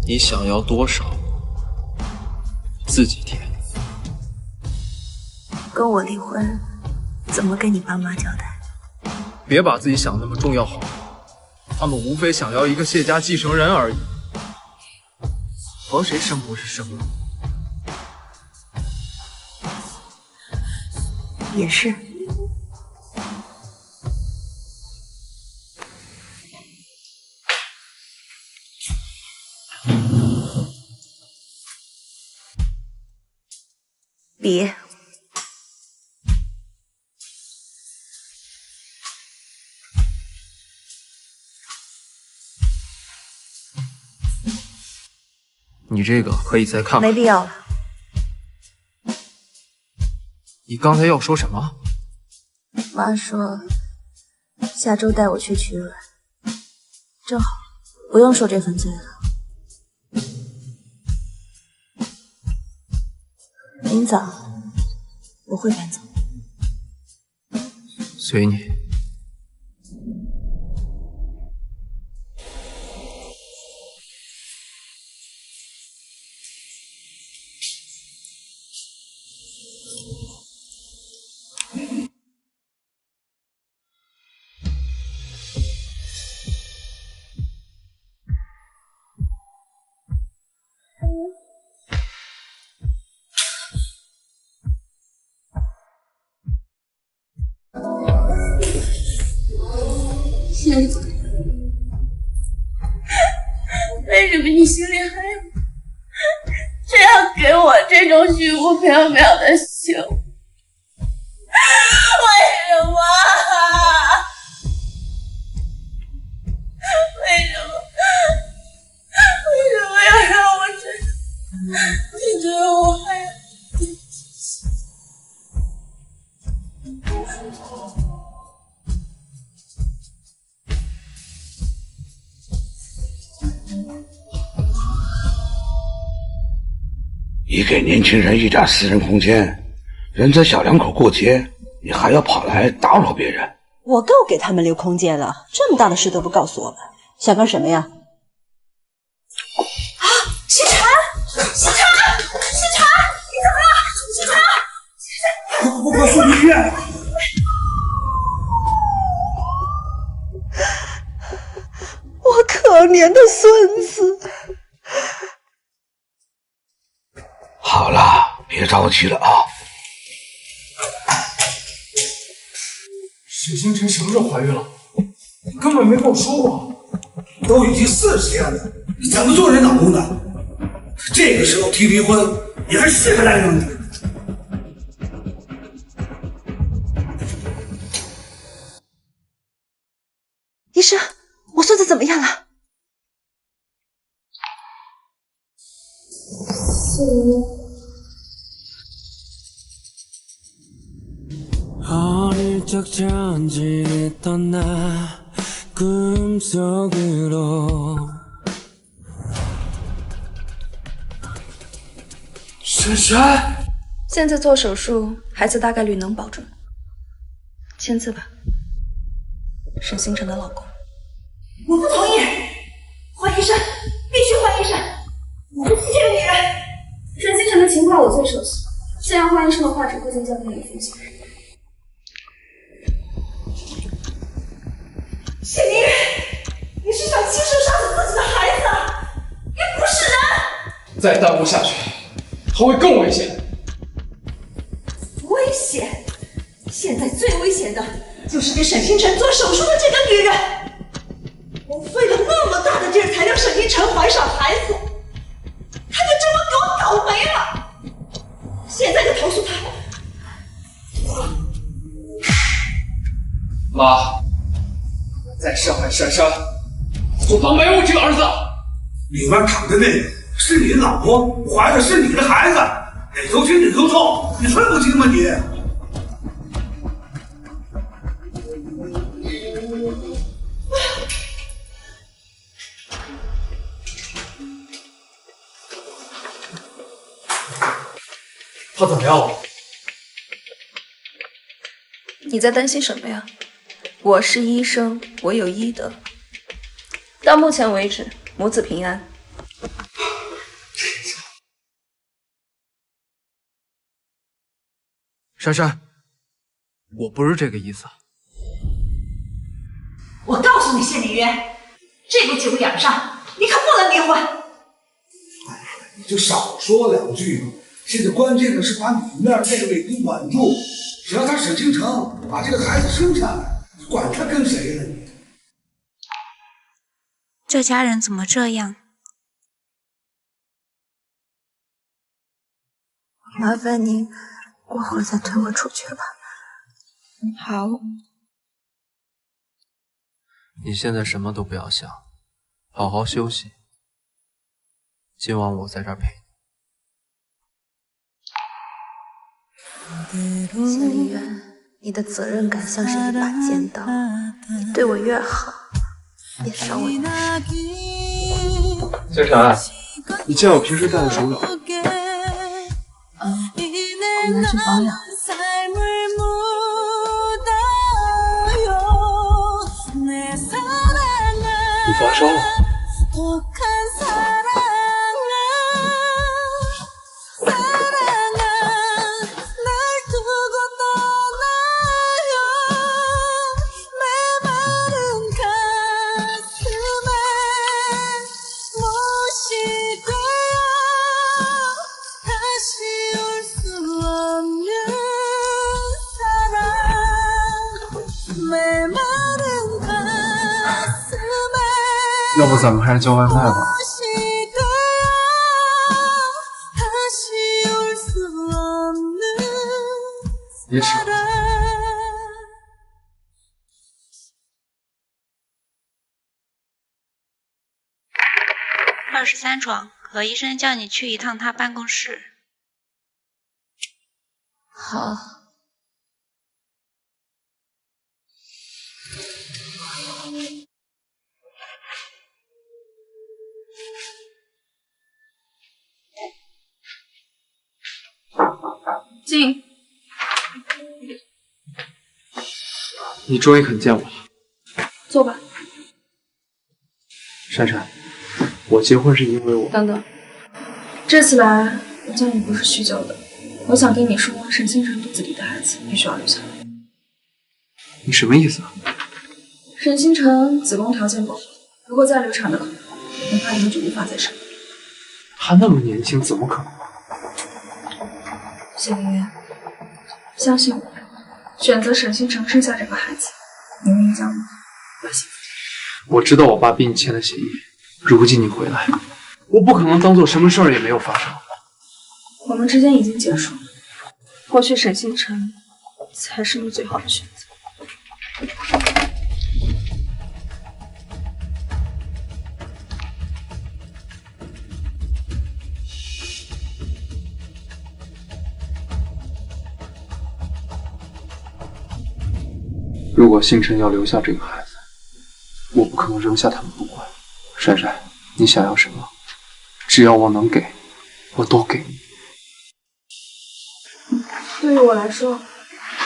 你想要多少，自己填。跟我离婚，怎么跟你爸妈交代？别把自己想那么重要好吗？他们无非想要一个谢家继承人而已，和谁生不是生了？也是。别。你这个可以再看看。没必要了。你刚才要说什么？妈说下周带我去取卵，正好不用受这份罪了。明早我会搬走。随你。仙子，为什么你心里还有这样给我这种虚无缥缈的情？为什么？为什么要让我这样？你对我还有你给年轻人一点私人空间，人家小两口过节，你还要跑来打扰别人？我够给他们留空间了，这么大的事都不告诉我们，想干什么呀？啊！西茶，西茶，西茶，你怎么了？西茶，西茶，我送你医院。我可怜的孙子。好了，别着急了啊。许星辰什么时候怀孕了？你根本没跟我说过。都已经40天了，你怎么做人脑公的？这个时候提离婚，你还是个男人？医生，我孙子怎么样了？珊珊，现在做手术，孩子大概率能保住。签字吧，沈星辰的老公。我不同意，换医生，必须换医生！我不信这个女人。沈星辰的情况我最熟悉，现在换医生的话，只会增加更有风险。谢明月，你是想亲手杀死自己的孩子啊？你不是人！再耽误下去，他会更危险。危险！现在最危险的就是给沈星辰做手术的这个女人。我费了那么大的劲儿才让沈星辰怀上孩子，她就这么给我倒霉了！现在就投诉她！妈，再伤害珊珊，就当没我这个儿子。里面躺的那个是你老婆，怀的是你的孩子，哪头轻哪头重，你分不清吗你？他怎么样了？你在担心什么呀？我是医生，我有医德。到目前为止，母子平安。珊珊，我不是这个意思。我告诉你，谢凌渊，这步棋不养上，你可不能离婚。你就少说两句嘛。现在关键的是把里面那位给稳住，只要他沈清城把这个孩子生下来，你管他跟谁呢你？这家人怎么这样？麻烦您过会儿再推我出去吧。好。你现在什么都不要想，好好休息。今晚我在这儿陪你。谢凌渊，你的责任感像是一把尖刀，你对我越好，越伤我的心。星辰，你见我平时戴的手表？我拿去保养。你发烧了？要不咱们还是叫外卖吧。别吃了。23床，何医生叫你去一趟他办公室。好。进。你终于肯见我了。坐吧。珊珊，我结婚是因为我……等等，这次来我叫你不是叙旧的，我想跟你说，沈星辰肚子里的孩子必须要留下来。你什么意思啊？沈星辰子宫条件不好，如果再流产的可能，恐怕以后就无法再生。他那么年轻，怎么可能？谢凌渊，相信我，选择沈星辰生下这个孩子，你们一家会幸福。我知道我爸逼你签的协议，如今你回来，我不可能当做什么事儿也没有发生。我们之间已经结束了，或许沈星辰才是你最好的选择。如果星辰要留下这个孩子，我不可能扔下他们不管。珊珊，你想要什么？只要我能给，我都给你。对于我来说，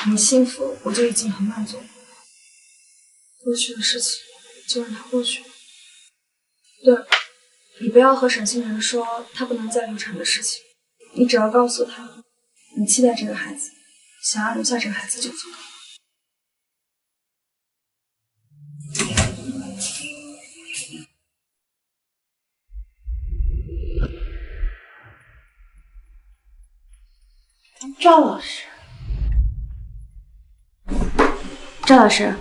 你幸福我就已经很满足了。过去的事情就让它过去。对了，你不要和沈星辰说他不能再流产的事情，你只要告诉他，你期待这个孩子，想要留下这个孩子就足够。赵老师，赵老师，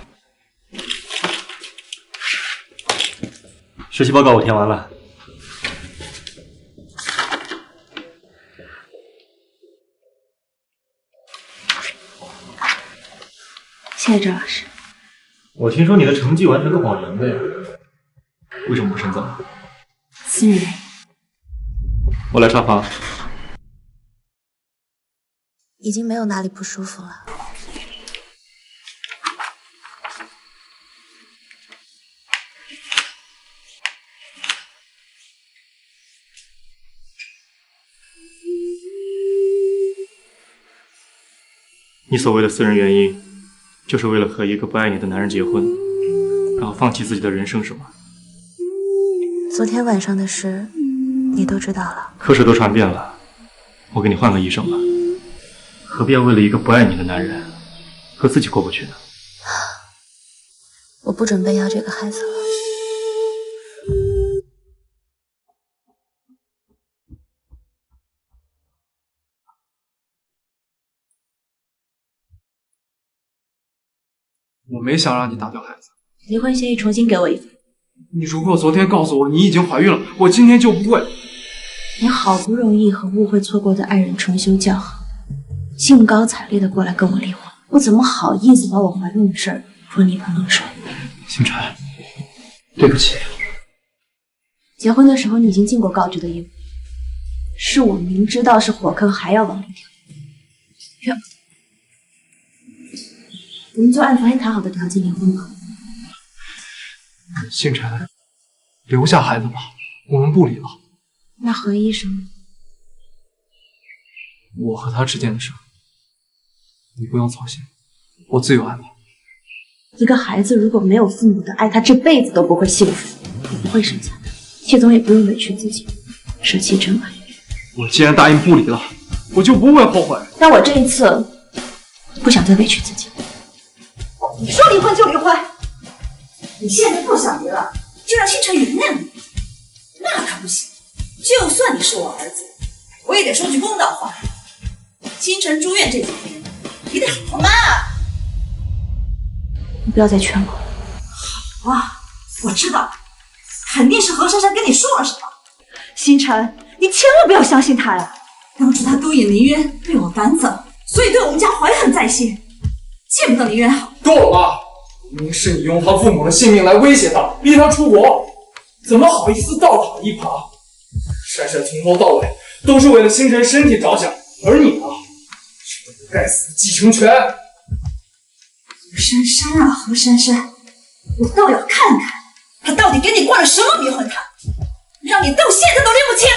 实习报告我填完了。谢谢赵老师。我听说你的成绩完全是谎言的呀，为什么不深造？私人原因。我来查房。已经没有哪里不舒服了。你所谓的私人原因，就是为了和一个不爱你的男人结婚，然后放弃自己的人生，是吗？昨天晚上的事，你都知道了。科室都传遍了，我给你换个医生吧。何必要为了一个不爱你的男人和自己过不去呢？我不准备要这个孩子了。我没想让你打掉孩子。离婚协议重新给我一份。你如果昨天告诉我你已经怀孕了，我今天就不会。你好不容易和误会错过的爱人重修旧好，兴高采烈的过来跟我离婚，我怎么好意思把我怀孕的事儿泼你盆冷水？星辰，对不起。结婚的时候你已经尽过告知的义务，是我明知道是火坑还要往里跳。怨不得。我们就按昨天谈好的条件离婚吧。星辰，留下孩子吧，我们不离了。那何医生，我和他之间的事，你不用操心，我自有安排。一个孩子如果没有父母的爱，他这辈子都不会幸福，也不会生下他。谢总也不用委屈自己，舍弃真爱。我既然答应不离了，我就不会后悔。但我这一次不想再委屈自己。你说离婚就离婚，你现在不想离了，就让星辰原谅你，那可不行。就算你是我儿子，我也得说句公道话。星辰住院这几天，你得好好妈啊！你不要再劝我了。好啊，我知道，肯定是何珊珊跟你说了什么。星辰，你千万不要相信她呀！当初她勾引林渊，被我赶走，所以对我们家怀恨在心，见不得林渊好。够了吧！明明是你用他父母的性命来威胁他，逼他出国，怎么好意思倒打一耙？珊珊从头到尾都是为了星辰身体着想，而你呢，是为了该死的继承权。何珊珊啊，何珊珊，我倒要看看他到底给你灌了什么迷魂汤，让你到现在都拎不清。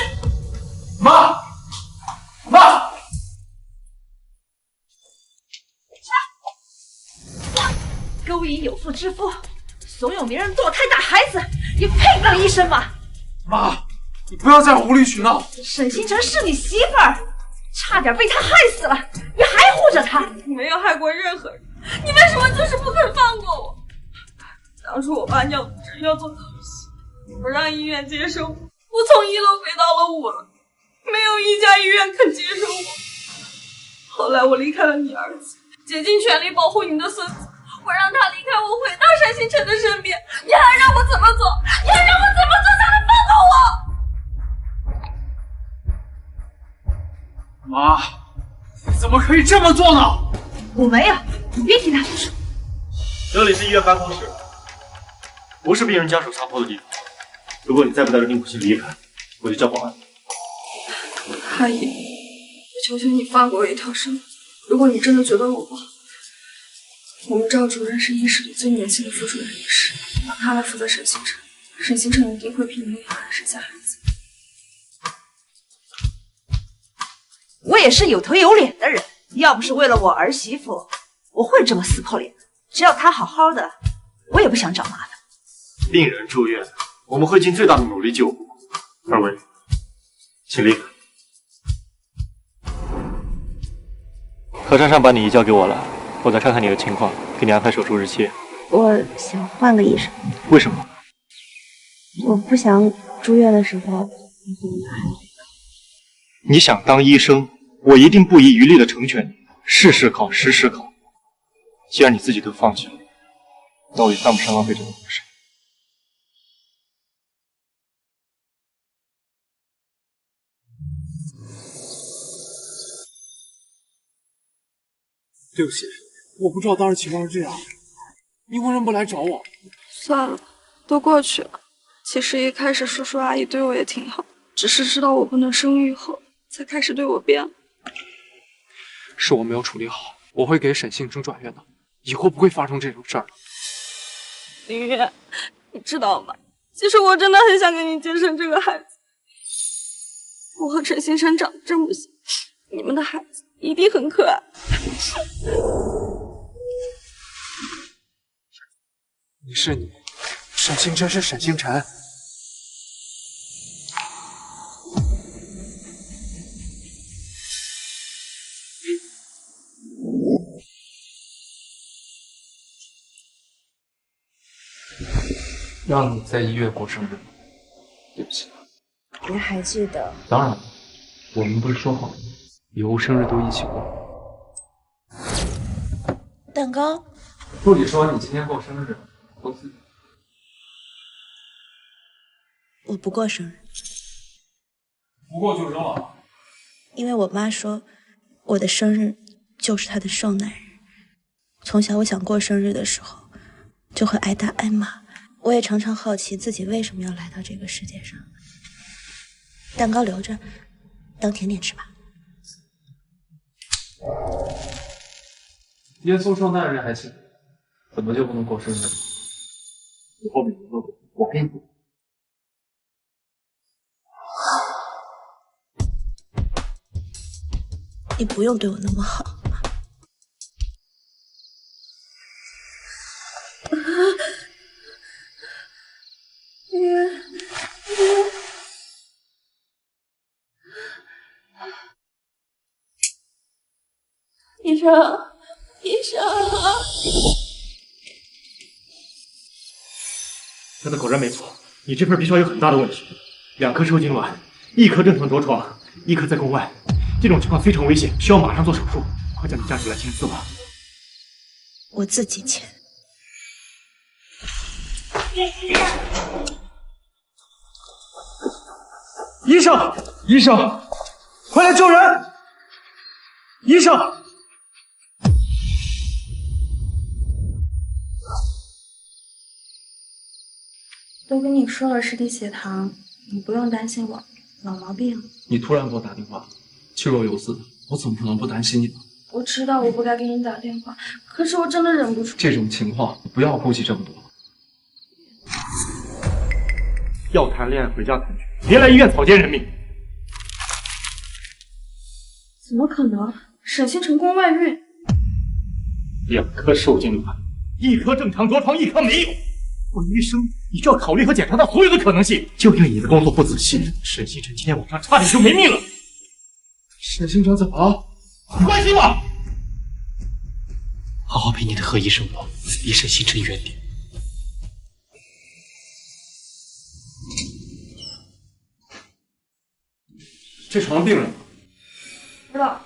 妈，妈！勾引有妇之夫，怂恿别人堕胎打孩子，你配当医生吗？妈，你不要再无理取闹。沈星辰是你媳妇儿，差点被他害死了，你还护着他？你没有害过任何人，你为什么就是不肯放过我？当初我把尿诊要做透析，你不让医院接受我，我从1楼飞到了5楼，没有一家医院肯接受我。后来我离开了你儿子，竭尽全力保护你的孙子，我让他离开我，回到沈星辰的身边，你还让我怎么做？你还让我怎么做才能放过我？妈，你怎么可以这么做呢？我没有，你别听他说。这里是医院办公室，不是病人家属撒泼的地方。如果你再不带着宁苦心离开，我就叫保安。阿姨，我求求你放过我一条生路。如果你真的觉得我不好，我们赵主任是医室里最年轻的副主任医师，让他来负责沈星辰，沈星辰一定会比你厉害，生下孩子。我也是有头有脸的人，要不是为了我儿媳妇，我会这么撕破脸的。只要她好好的，我也不想找麻烦。病人住院，我们会尽最大的努力救护。二位，请离开。何珊珊把你移交给我了，我再看看你的情况，给你安排手术日期。我想换个医生。为什么？我不想住院的时候你想当医生，我一定不遗余力的成全你，事事考，时时考。既然你自己都放弃了，那我也犯不上浪费这个东西。对不起，我不知道当时情况是这样，你为什么不来找我？算了，都过去了。其实一开始叔叔阿姨对我也挺好，只是知道我不能生育后，才开始对我变了。是我没有处理好，我会给沈星辰转院的，以后不会发生这种事儿。林月，你知道吗？其实我真的很想给你接生这个孩子。我和陈先生长得真不像，你们的孩子一定很可爱。你是你，沈星辰是沈星辰。让你在医院过生日，对不起。您还记得？当然了，我们不是说好了，以后生日都一起过。蛋糕。助理说你今天过生日，公司。我不过生日。不过就扔了。因为我妈说，我的生日就是她的受难日。从小我想过生日的时候，就会挨打挨骂。我也常常好奇自己为什么要来到这个世界上。蛋糕留着，当甜点吃吧。耶稣受难日还行，怎么就不能过生日？以后每年都过，我给你过。你不用对我那么好。医生，医生！他的果然没错，你这份 B 超有很大的问题，2颗受精卵，1颗正常着床，1颗在宫外。这种情况非常危险，需要马上做手术。快叫你家属来签字吧。我自己签。医生，医生，快来救人！医生，都跟你说了是低血糖，你不用担心我，老毛病。你突然给我打电话，气若游丝的，我怎么可能不担心你呢？我知道我不该给你打电话，可是我真的忍不住。这种情况不要顾忌这么多。要谈恋爱回家谈去，别来医院草菅人命。怎么可能？沈星辰宫外孕，2颗受精卵，1颗正常着床，1颗没有。作为医生，你就要考虑和检查到所有的可能性。就因为你的工作不仔细，沈星辰今天晚上差点就没命了。沈星辰怎么了？你关心吗？好好陪你的何医生吧，离沈星辰远点。这床病人呢？知道。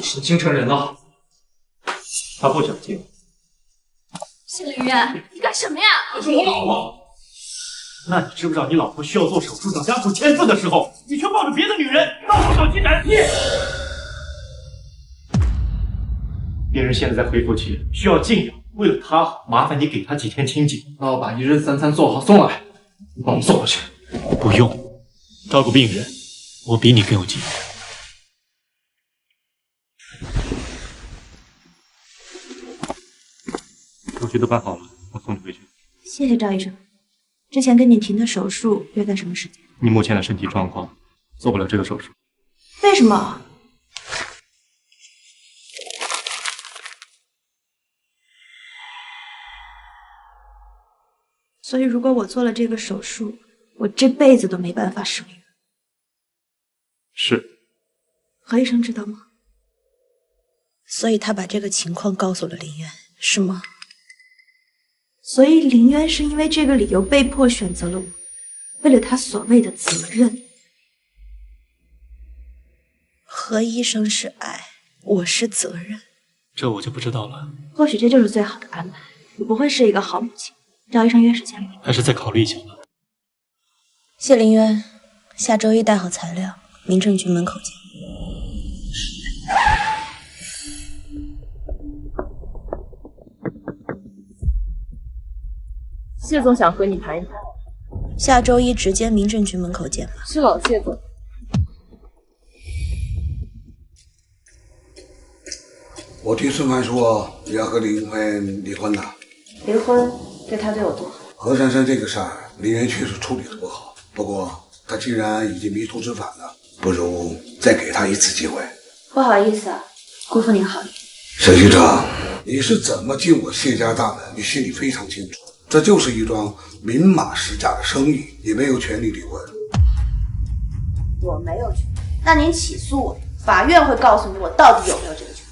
沈星辰人呢？他不想见。谢凌渊，你干什么呀？她是我老婆。那你知不知道，你老婆需要做手术等家属签字的时候，你却抱着别的女人到处找金展贴。别人现在在恢复期，需要静养。为了他好，麻烦你给他几天清静。那我把1日3餐做好送来，你帮我送过去。不用，照顾病人，我比你更有经验。手续都办好了，我送你回去。谢谢赵医生。之前跟你停的手术约在什么时间？你目前的身体状况做不了这个手术。为什么？所以如果我做了这个手术，我这辈子都没办法生育。是。何医生知道吗？所以他把这个情况告诉了林渊，是吗？所以林渊是因为这个理由被迫选择了我，为了他所谓的责任。何医生是爱，我是责任。这我就不知道了。或许这就是最好的安排。我不会是一个好母亲。赵医生约时间了，还是再考虑一下吧。谢凌渊，下周1带好材料，民政局门口见。谢总想和你谈一谈。下周1直接民政局门口见吧。是老谢总。我听孙凡说你要和林渊离婚了。离婚对他对我多好。何珊珊这个事儿，林渊确实处理的不好。不过他既然已经迷途知返了，不如再给他一次机会。不好意思啊，辜负您好意。沈局长，你是怎么进我谢家大门，你心里非常清楚。这就是一桩明码实价的生意，你没有权利离婚。我没有权，那您起诉我，法院会告诉你我到底有没有这个权。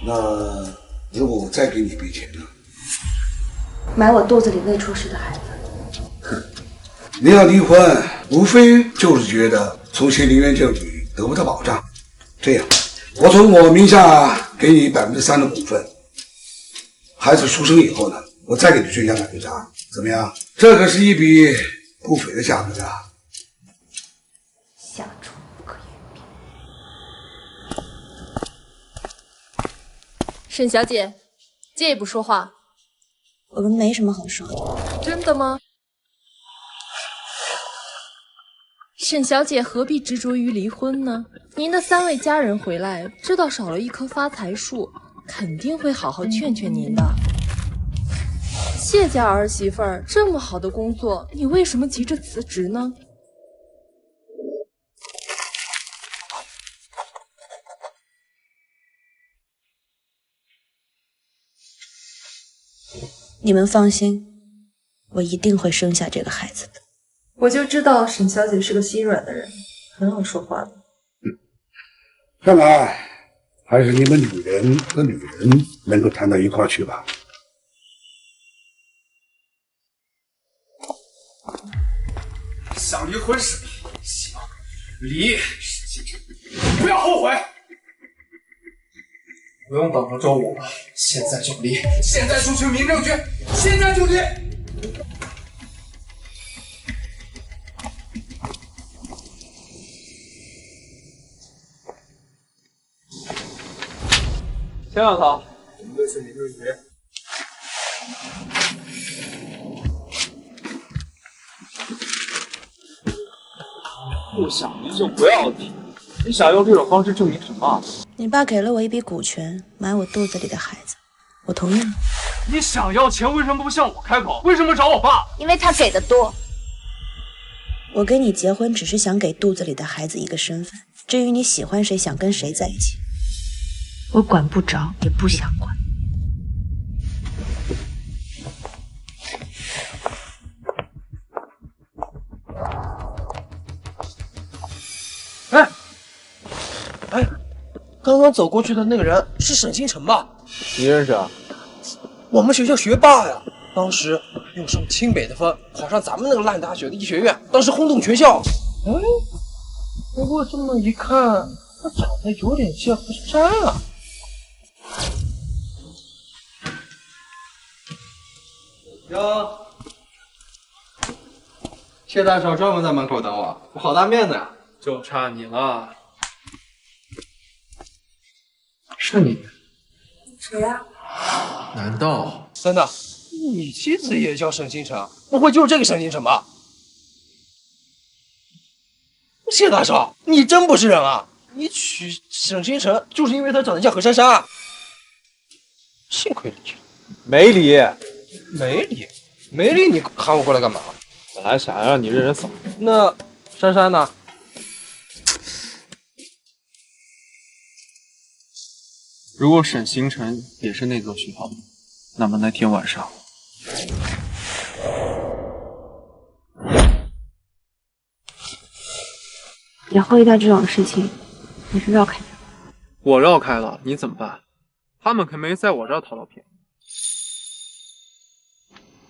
那如果我再给你一笔钱呢？买我肚子里未出世的孩子。你要离婚，无非就是觉得从谢林渊这里得不到保障。这样，我从我名下给你3%的股份，孩子出生以后呢，我再给你追加2%，怎么样？这可是一笔不菲的价格呀！下注不可言辩。沈小姐，借一步说话。我们没什么好说的。真的吗？沈小姐何必执着于离婚呢？您的3位家人回来，知道少了一棵发财树，肯定会好好劝劝您的。谢家儿媳妇儿这么好的工作，你为什么急着辞职呢？你们放心，我一定会生下这个孩子的。我就知道沈小姐是个心软的人，很好说话的。看来还是你们女人和女人能够谈到一块去吧。想离婚是吧？行，离，沈清晨，不要后悔。不用等着周五了，现在就离，现在就去民政局，现在就离。钱小桃，我们得去民政局。不想离就不要提。你想用这种方式证明什么？你爸给了我一笔股权，买我肚子里的孩子，我同意了。你想要钱，为什么不向我开口？为什么找我爸？因为他给的多。我跟你结婚，只是想给肚子里的孩子一个身份。至于你喜欢谁，想跟谁在一起，我管不着，也不想管。哎，刚刚走过去的那个人是沈星辰吧？你认识啊？我们学校学霸呀，当时用上清北的分考上咱们那个烂大学的医学院，当时轰动全校。哎，不过这么一看，他长得有点像何珊啊。哟，谢大少专门在门口等我，我好大面子呀！就差你了。是你？谁呀？难道真的？你妻子也叫沈星辰？不会就是这个沈星辰吧？谢大少，你真不是人啊！你娶沈星辰就是因为他长得像何珊珊？幸亏理解。没理，没理，你喊我过来干嘛？本来想让你认认嫂。那珊珊呢？如果沈星辰也是那座学校的，那么那天晚上，以后遇到这种事情，你是绕开他。我绕开了，你怎么办？他们可没在我这儿讨到便宜。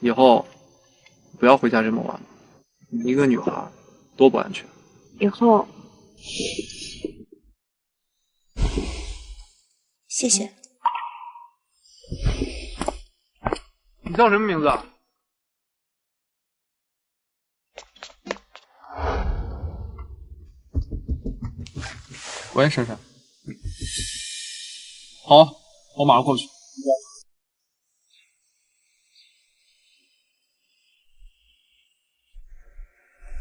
以后不要回家这么晚了，一个女孩多不安全。以后，谢谢。你叫什么名字啊？喂，珊珊。好，我马上过去。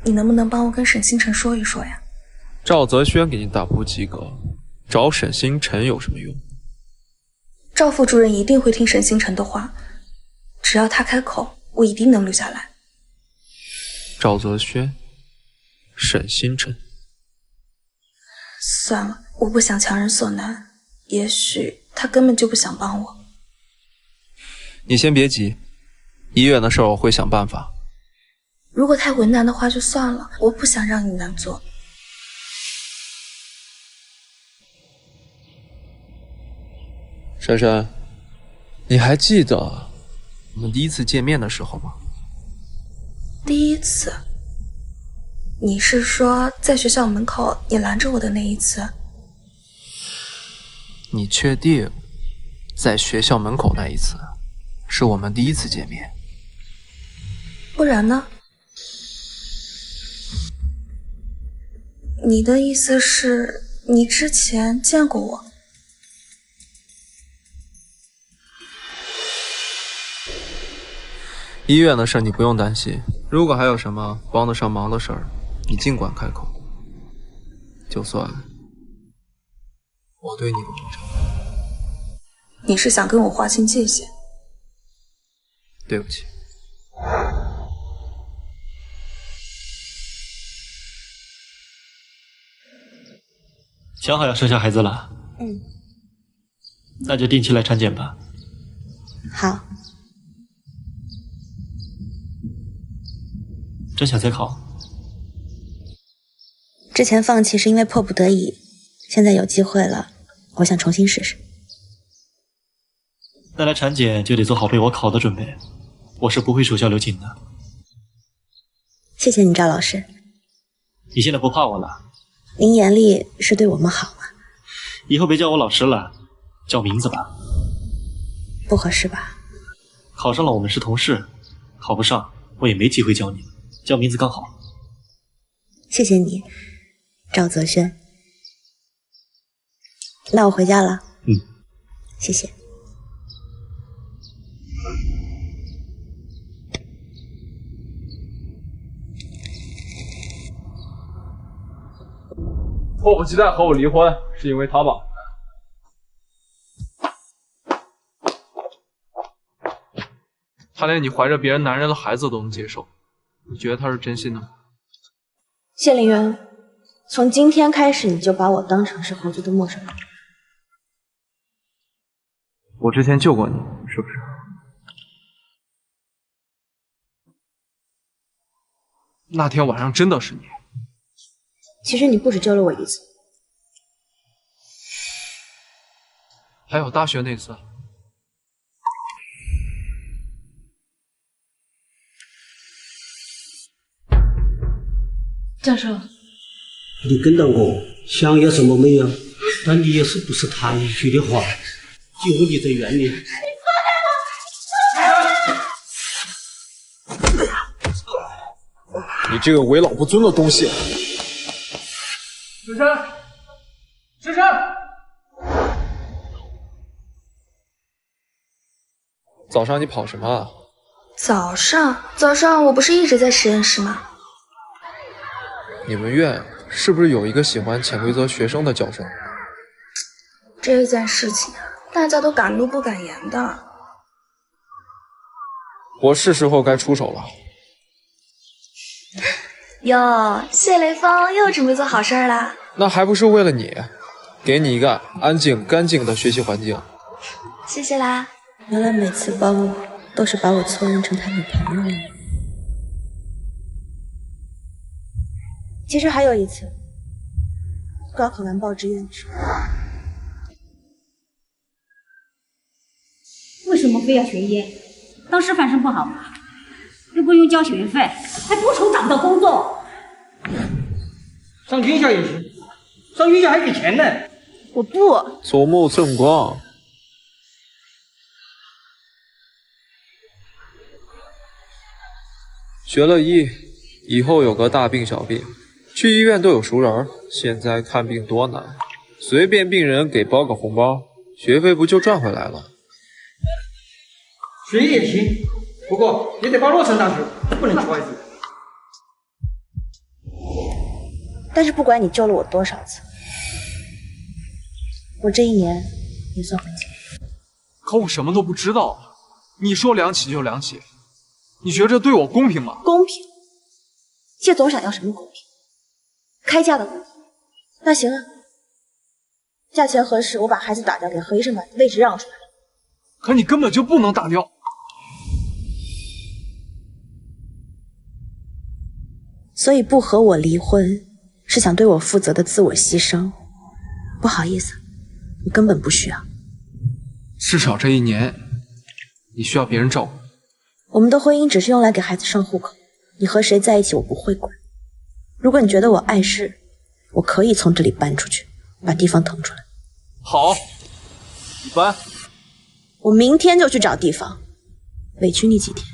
你能不能帮我跟沈星辰说一说呀？赵泽轩给你打不及格，找沈星辰有什么用？赵副主任一定会听沈星辰的话，只要他开口，我一定能留下来。赵泽轩，沈星辰。算了，我不想强人所难，也许他根本就不想帮我。你先别急，医院的事儿我会想办法。如果太为难的话就算了，我不想让你难做。珊珊，你还记得我们第一次见面的时候吗？第一次？你是说在学校门口你拦着我的那一次？你确定在学校门口那一次是我们第一次见面？不然呢？你的意思是你之前见过我？医院的事你不用担心，如果还有什么帮得上忙的事儿，你尽管开口。就算我对你不忠诚，你是想跟我划清界限？对不起。想好要生下孩子了？那就定期来产检吧。好。真想再考？之前放弃是因为迫不得已，现在有机会了，我想重新试试。那来产检就得做好被我考的准备，我是不会手下留情的。谢谢你，赵老师。你现在不怕我了？您严厉是对我们好吗？以后别叫我老师了，叫名字吧。不合适吧？考上了我们是同事，考不上我也没机会教你，叫名字刚好。谢谢你，赵泽轩。那我回家了。谢谢。迫不及待和我离婚，是因为他吧？他连你怀着别人男人的孩子都能接受，你觉得他是真心的吗？谢凌渊，从今天开始你就把我当成是合作的陌生人。我之前救过你，是不是？那天晚上真的是你。其实你不止救了我一次，还有大学那次。教授，你跟到我，想要什么没有？但你也是不是他一句的话，就你在院里。你这个为老不尊的东西！芷珊，芷珊，早上你跑什么啊？早上我不是一直在实验室吗？你们院是不是有一个喜欢潜规则学生的教授？这件事情大家都敢怒不敢言的。我是时候该出手了。哟，谢雷锋又准备做好事了。那还不是为了你，给你一个安静干净的学习环境。谢谢啦。原来每次帮我都是把我错认成他女朋友了。其实还有一次，高考完报志愿的时候。为什么非要学医？当师范生不好吗？又不用交学费，还不愁找不到工作。上军校也行，上军校还给钱呢。我不。左目正光。学了医，以后有个大病小病，去医院都有熟人。现在看病多难，随便病人给包个红包，学费不就赚回来了？学医也行，不过也得报洛城大学，不能去外地。但是不管你救了我多少次，我这一年也算回去。可我什么都不知道，你说两起就两起，你觉得这对我公平吗？公平？谢总想要什么公平？开价的公平？那行啊，价钱合适，我把孩子打掉，给何医生把位置让出来。可你根本就不能打掉。所以不和我离婚，是想对我负责的自我牺牲。不好意思，我根本不需要。至少这1年，你需要别人照顾。我们的婚姻只是用来给孩子上户口，你和谁在一起我不会管。如果你觉得我碍事，我可以从这里搬出去，把地方腾出来。好，你搬。我明天就去找地方，委屈你几天。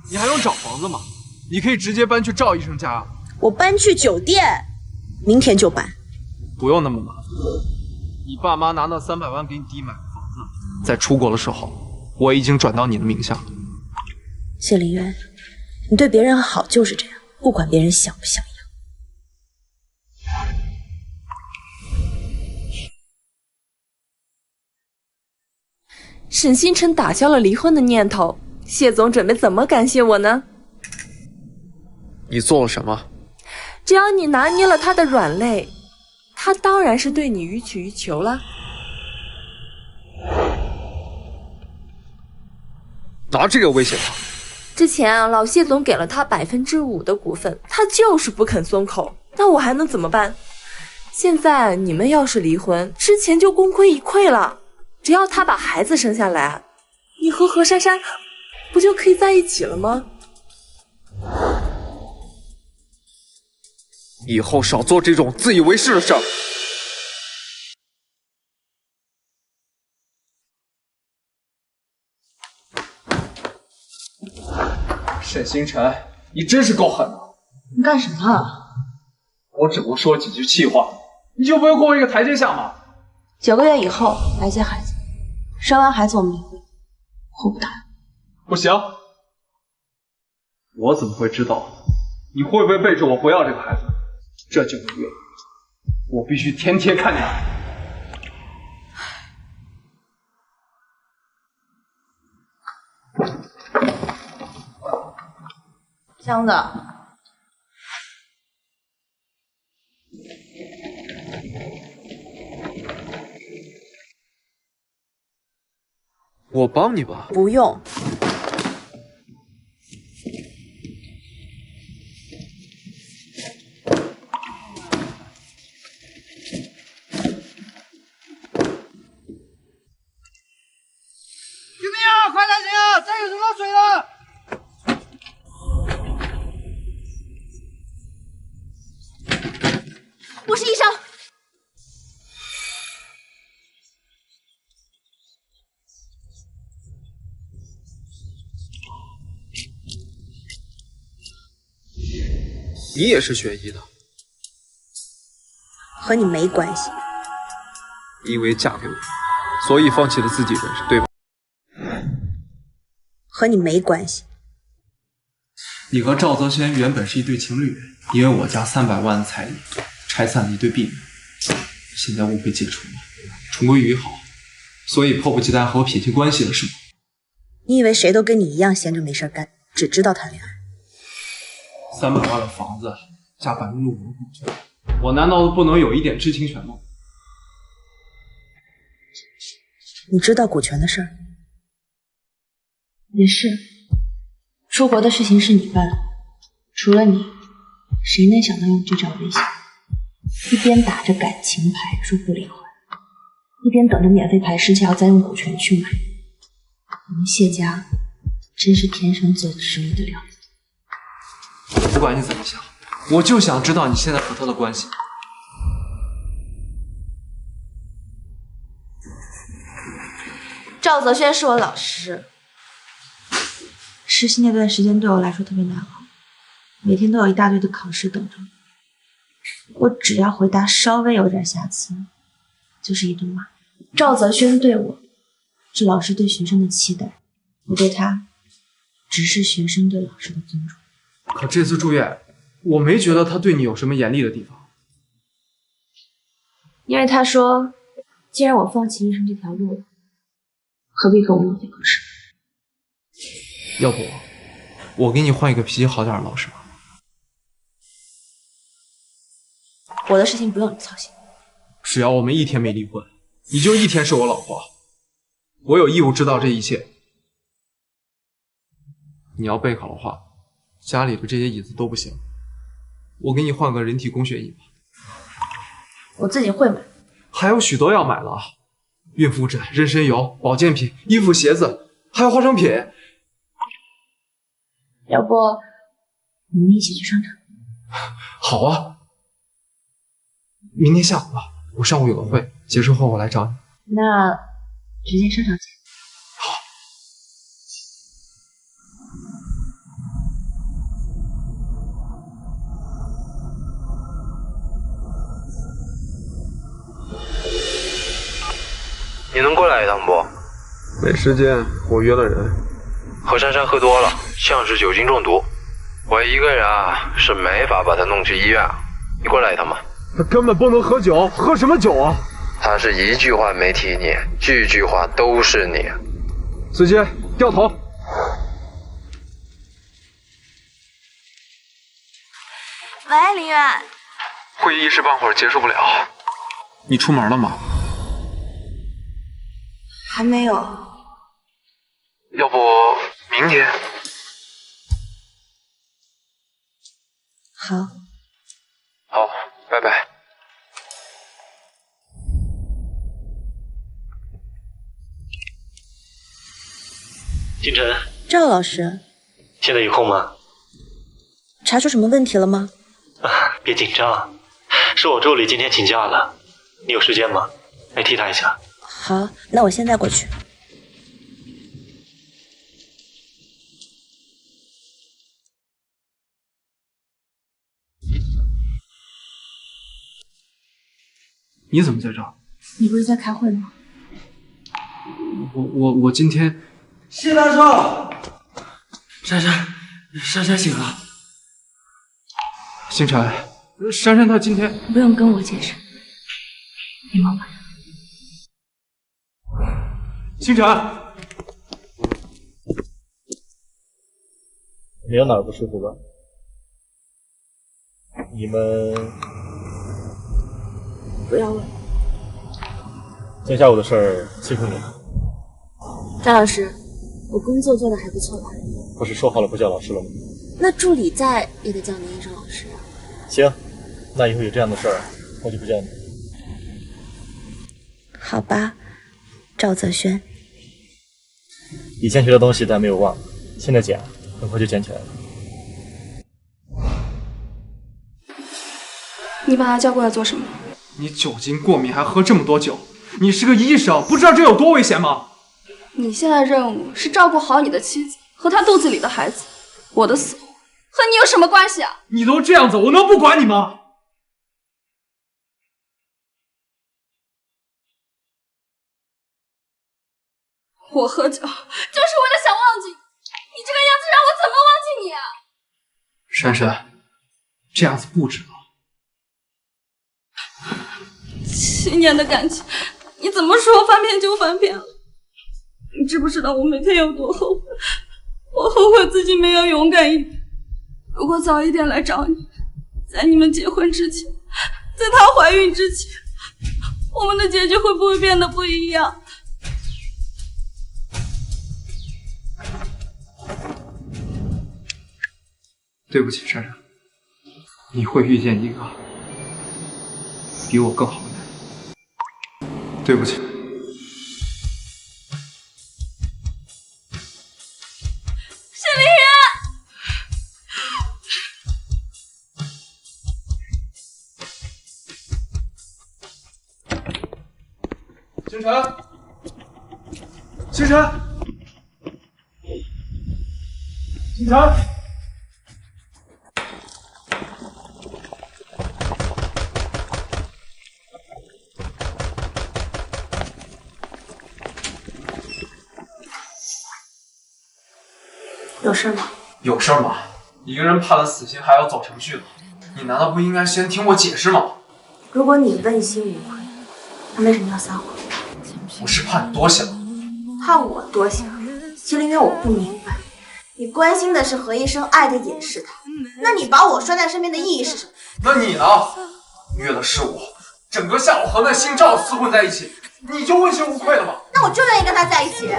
你还用找房子吗？你可以直接搬去赵医生家。我搬去酒店，明天就搬。不用那么麻烦。你爸妈拿那300万给你弟买个房子，在出国的时候，我已经转到你的名下。谢林渊，你对别人好就是这样，不管别人想不想要。沈星辰打消了离婚的念头，谢总准备怎么感谢我呢？你做了什么？只要你拿捏了他的软肋，他当然是对你予取予求了。拿这个威胁他？之前啊，老谢总给了他5%的股份，他就是不肯松口，那我还能怎么办？现在你们要是离婚，之前就功亏一篑了。只要他把孩子生下来，你和何珊珊不就可以在一起了吗？以后少做这种自以为是的事儿。沈星辰，你真是够狠的！你干什么？我只不过说几句气话，你就不会给我一个台阶下吗？9个月以后来接孩子，生完孩子我们离婚，我不打了。不行，我怎么会知道你会不会背着我不要这个孩子？这9个月，我必须天天看见你。箱子，我帮你吧。不用。救命啊！快来人啊！这有人落水了！我是医生。你也是学医的，和你没关系。因为嫁给我，所以放弃了自己人生，对吧？和你没关系。你和赵泽轩原本是一对情侣，因为我家300万的彩礼，拆散了一对病人。现在误会解除了，重归于好，所以迫不及待和我撇清关系了，是吗？你以为谁都跟你一样闲着没事干，只知道谈恋爱？300万的房子加5%的股权，我难道不能有一点知情权吗？你知道股权的事儿？也是，出国的事情是你办的，除了你，谁能想到用这招威胁？一边打着感情牌说不离婚，一边等着免费排尸条再用股权去买。我们谢家真是天生做生意的料子。不管你怎么想，我就想知道你现在和他的关系。赵泽轩是我老师，实习那段时间对我来说特别难熬，每天都有一大堆的考试等着我，我只要回答稍微有点瑕疵，就是一顿骂。赵泽轩对我是老师对学生的期待，我对他只是学生对老师的尊重。可这次住院，我没觉得他对你有什么严厉的地方。因为他说，既然我放弃医生这条路了，何必跟我浪费考试？要不，我给你换一个脾气好点的老师吧。我的事情不用你操心。只要我们一天没离婚，你就一天是我老婆。我有义务知道这一切。你要备考的话，家里的这些椅子都不行，我给你换个人体工学椅吧。我自己会买。还有许多要买的，孕妇枕、人参油、保健品、衣服、鞋子，还有化妆品。要不我们一起去商场？好啊，明天下午吧，我上午有个会，结束后我来找你。那直接商场见。你能过来一趟不？没时间，我约了人。何珊珊喝多了，像是酒精中毒。我一个人啊是没法把她弄去医院。你过来一趟吧。他根本不能喝酒，喝什么酒啊？他是一句话没提你，句句话都是你。司机，掉头。喂，林远。会议一时半会儿结束不了。你出门了吗？还没有。要不明天？好。好，拜拜。金晨，赵老师，现在有空吗？查出什么问题了吗？别紧张，是我助理今天请假了，你有时间吗？来替他一下。好，那我现在过去。你怎么在这儿？你不是在开会吗？我今天。谢大少，珊珊醒了。星辰，珊珊她今天不用跟我解释，你忙吧。星辰，没有哪儿不舒服吧？你们不要问。今天下午的事儿欺负你了？张老师，我工作做得还不错吧？不是说好了不叫老师了吗？那助理在也得叫您一声老师啊。行，那以后有这样的事儿，我就不叫你。好吧，赵泽轩。以前学的东西咱没有忘，现在捡，很快就捡起来了。你把他叫过来做什么？你酒精过敏还喝这么多酒，你是个医生，不知道这有多危险吗？你现在任务是照顾好你的妻子和她肚子里的孩子，我的死活和你有什么关系啊？你都这样子，我能不管你吗？我喝酒就是为了想忘记你，你这个样子让我怎么忘记你啊？珊珊，这样子不值得。7年的感情，你怎么说翻篇就翻篇了？你知不知道我每天有多后悔？我后悔自己没有勇敢一点。如果早一点来找你，在你们结婚之前，在她怀孕之前，我们的结局会不会变得不一样？对不起，珊珊，你会遇见一个比我更好的人。对不起。谢凌云。星辰，星辰，星辰。有事吗？有事吗？一个人判了死刑还要走程序的，你难道不应该先听我解释吗？如果你问心无愧，那为什么要撒谎？我是怕你多想。怕我多想？麒麟月，我不明白，你关心的是何医生，爱的也是他，那你把我拴在身边的意义是什么？那你呢？虐的是我，整个下午和那姓赵厮混在一起，你就问心无愧了吗？那我就愿意跟他在一起。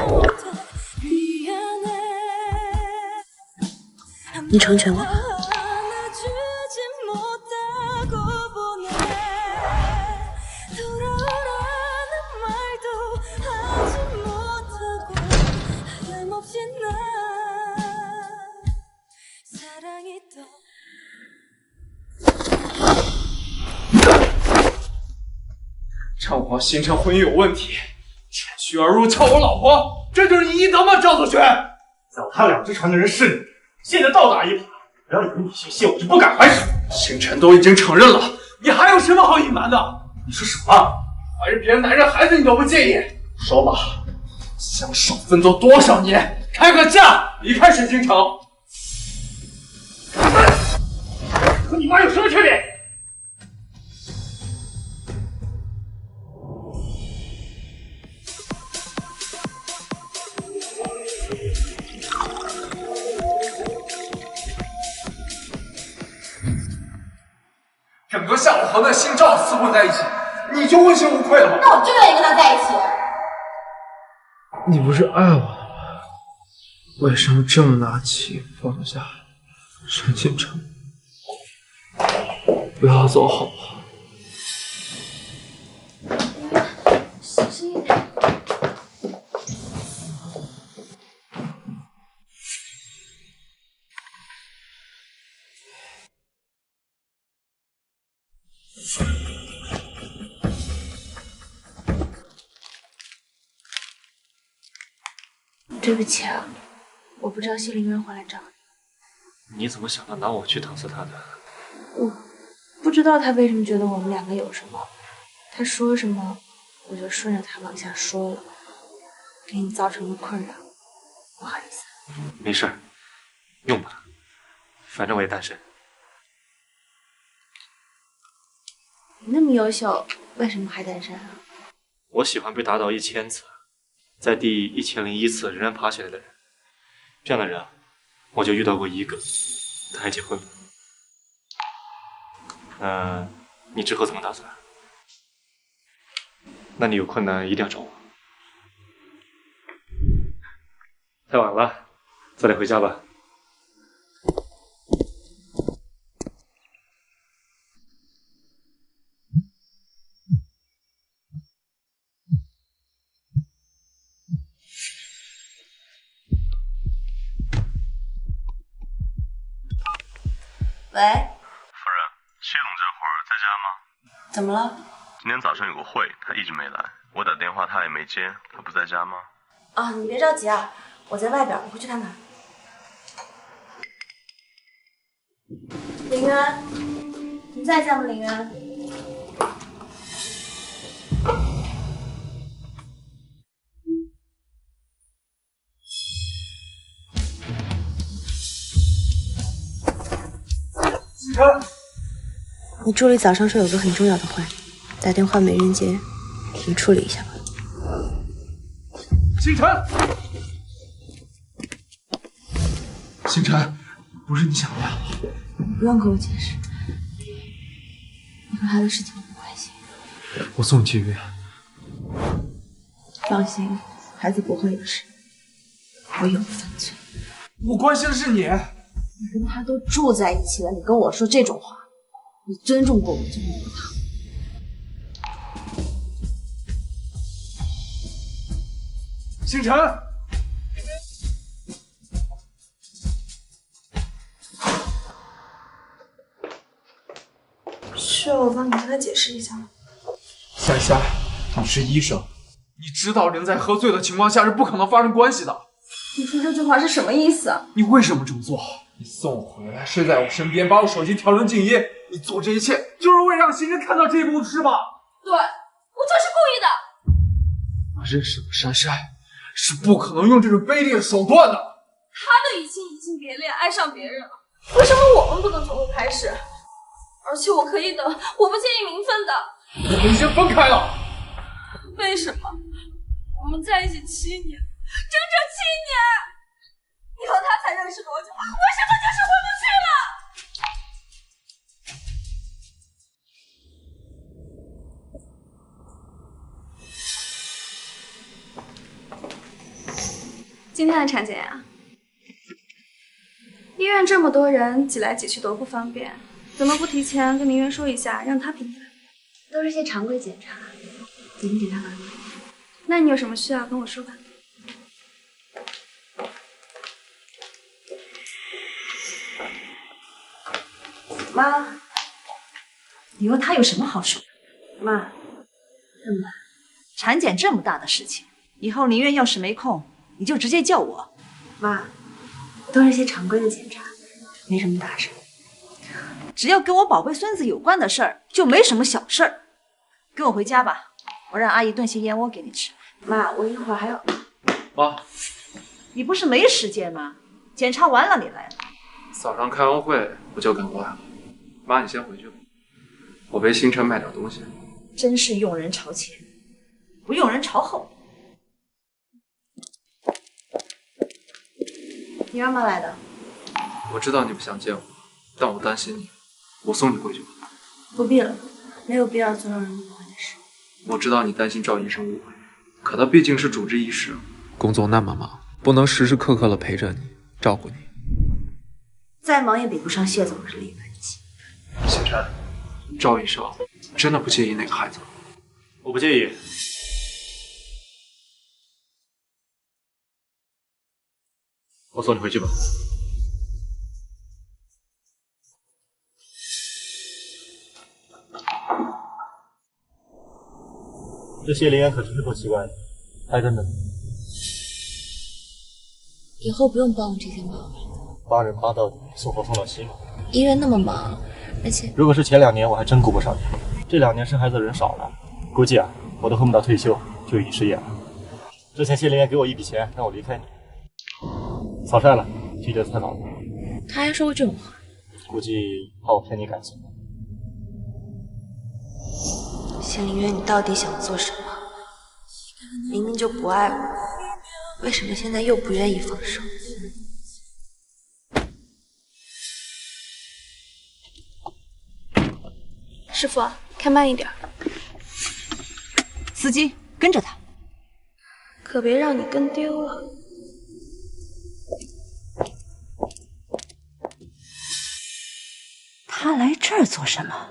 你成全我吧。趁我新城婚姻有问题，趁虚而入撬我老婆，这就是你应得吗？赵子轩，脚踏两只船的人是你，现在倒打一耙，不要以为你姓谢，我就不敢还手。星辰都已经承认了，你还有什么好隐瞒的？你说什么？怀着别人男人孩子你都不介意？说吧，想少奋斗多少年，开个价离开水晶城。和你妈有什么区别？整个下午和那姓赵厮混在一起，你就问心无愧了吗？那我就愿意跟他在一起。你不是爱我的吗？为什么这么拿起放下沈清城？不要走好不好？小心一点。对不起啊，我不知道谢凌渊会来找你。你怎么想到拿我去搪塞他的？我不知道他为什么觉得我们两个有什么，他说什么我就顺着他往下说了，给你造成了困扰，不好意思。没事儿，用吧，反正我也单身。你那么优秀，为什么还单身啊？我喜欢被打倒1000次，在第1001次仍然爬起来的人。这样的人，我就遇到过一个，他还结婚了。你之后怎么打算？那你有困难一定要找我。太晚了，早点回家吧。喂，夫人，谢总这会儿在家吗？怎么了？今天早上有个会，他一直没来，我打电话他也没接，他不在家吗？啊，你别着急啊，我在外边，我会去看看。凌渊，你在家吗？凌渊。你助理早上说有个很重要的会，打电话没人接，你处理一下吧。星辰，星辰，不是你想的呀。你不用跟我解释，你和他的事情我不关心。我送你去医院。放心，孩子不会有事，我有分寸。我关心的是你。你跟他都住在一起了，你跟我说这种话，你尊重过我就摸他。星辰，需要我帮你跟他解释一下吗？夏夏，你是医生，你知道人在喝醉的情况下是不可能发生关系的。你说这句话是什么意思？你为什么这么做？你送我回来，睡在我身边，把我手机调成静音，你做这一切就是为了让星辰看到这一幕，是吧？对，我就是故意的。我认识的珊珊是不可能用这种卑劣的手段的。他都已经移情别恋，爱上别人了，为什么我们不能从头开始？而且我可以等，我不介意名分的。我们已经分开了。为什么？我们在一起7年，整整7年，你和他才认识多久？为什么就是回不去了？今天的产检呀，医院这么多人，挤来挤去多不方便，怎么不提前跟明媛说一下，让他评判？都是些常规检查，今天检查完了。那你有什么需要跟我说吧。妈，你问他有什么好说的？妈，妈，产检这么大的事情，以后林苑要是没空，你就直接叫我。妈，都是些常规的检查，没什么大事。只要跟我宝贝孙子有关的事儿，就没什么小事儿。跟我回家吧，我让阿姨炖些燕窝给你吃。妈，我一会儿还要……妈，你不是没时间吗？检查完了你来了。早上开完会我就赶过来了。妈，你先回去吧，我陪星辰买点东西。真是用人朝前，不用人朝后。你让妈来的？我知道你不想见我，但我担心你，我送你回去吧。不必了，没有必要做让人误会的事。我知道你担心赵医生误会，可他毕竟是主治医师，工作那么忙，不能时时刻刻的陪着你，照顾你。再忙也比不上谢总日理万机。星辰，赵医生真的不介意那个孩子？我不介意。我送你回去吧。这谢林可真是够奇怪的，还跟着你。以后不用帮我这些忙了。帮人帮到底，送活送到西嘛。医院那么忙，而且如果是前2年，我还真顾不上你。这2年生孩子的人少了，估计我都恨不得退休就已失业了。之前谢林给我一笔钱，让我离开你，草率了，拒绝太早了。他还说过这种话，估计怕我骗你感情。谢林渊，你到底想做什么？明明就不爱我，为什么现在又不愿意放手？师傅，开慢一点。司机，跟着他，可别让你跟丢了。他来这儿做什么？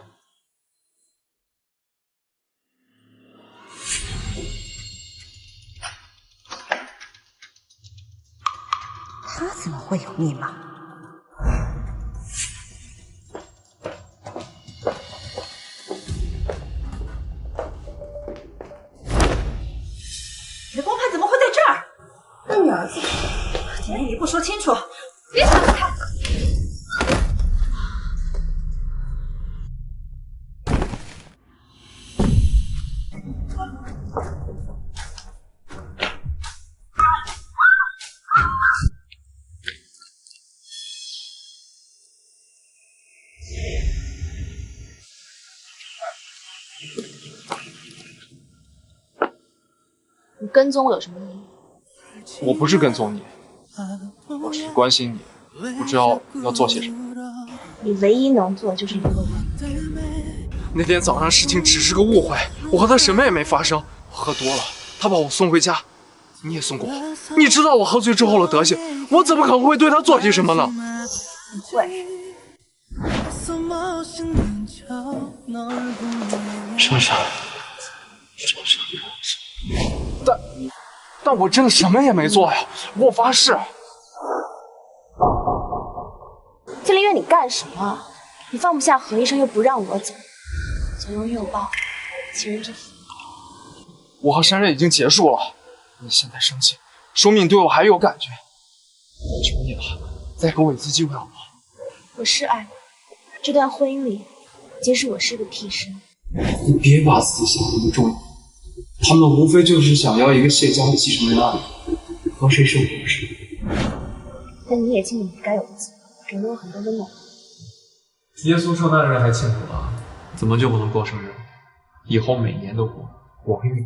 他怎么会有密码？你的光盘怎么会在这儿？那你儿子，今天你不说清楚，别想离开！你跟踪我有什么意义？我不是跟踪你，我是关心你，不知道要做些什么。你唯一能做的就是一个人。那天早上事情只是个误会，我和他什么也没发生。我喝多了，他把我送回家，你也送过我。你知道我喝醉之后的德行，我怎么可能会对他做些什么呢？你会。珊珊，但我真的什么也没做呀，我发誓。金林月，你干什么？你放不下何医生，又不让我走，左拥右抱，情人之福。我和珊珊已经结束了，你现在生气，说明你对我还有感觉。求你了，再给我一次机会好不好？我是爱他，这段婚姻里，即使我是个替身。你别把自己想得那么重要，他们无非就是想要一个谢家的继承人而已，和谁生活是？但你也尽了你该有的责任，给了我很多温暖。耶稣圣诞日还庆祝了，怎么就不能过生日？以后每年都过，我给你。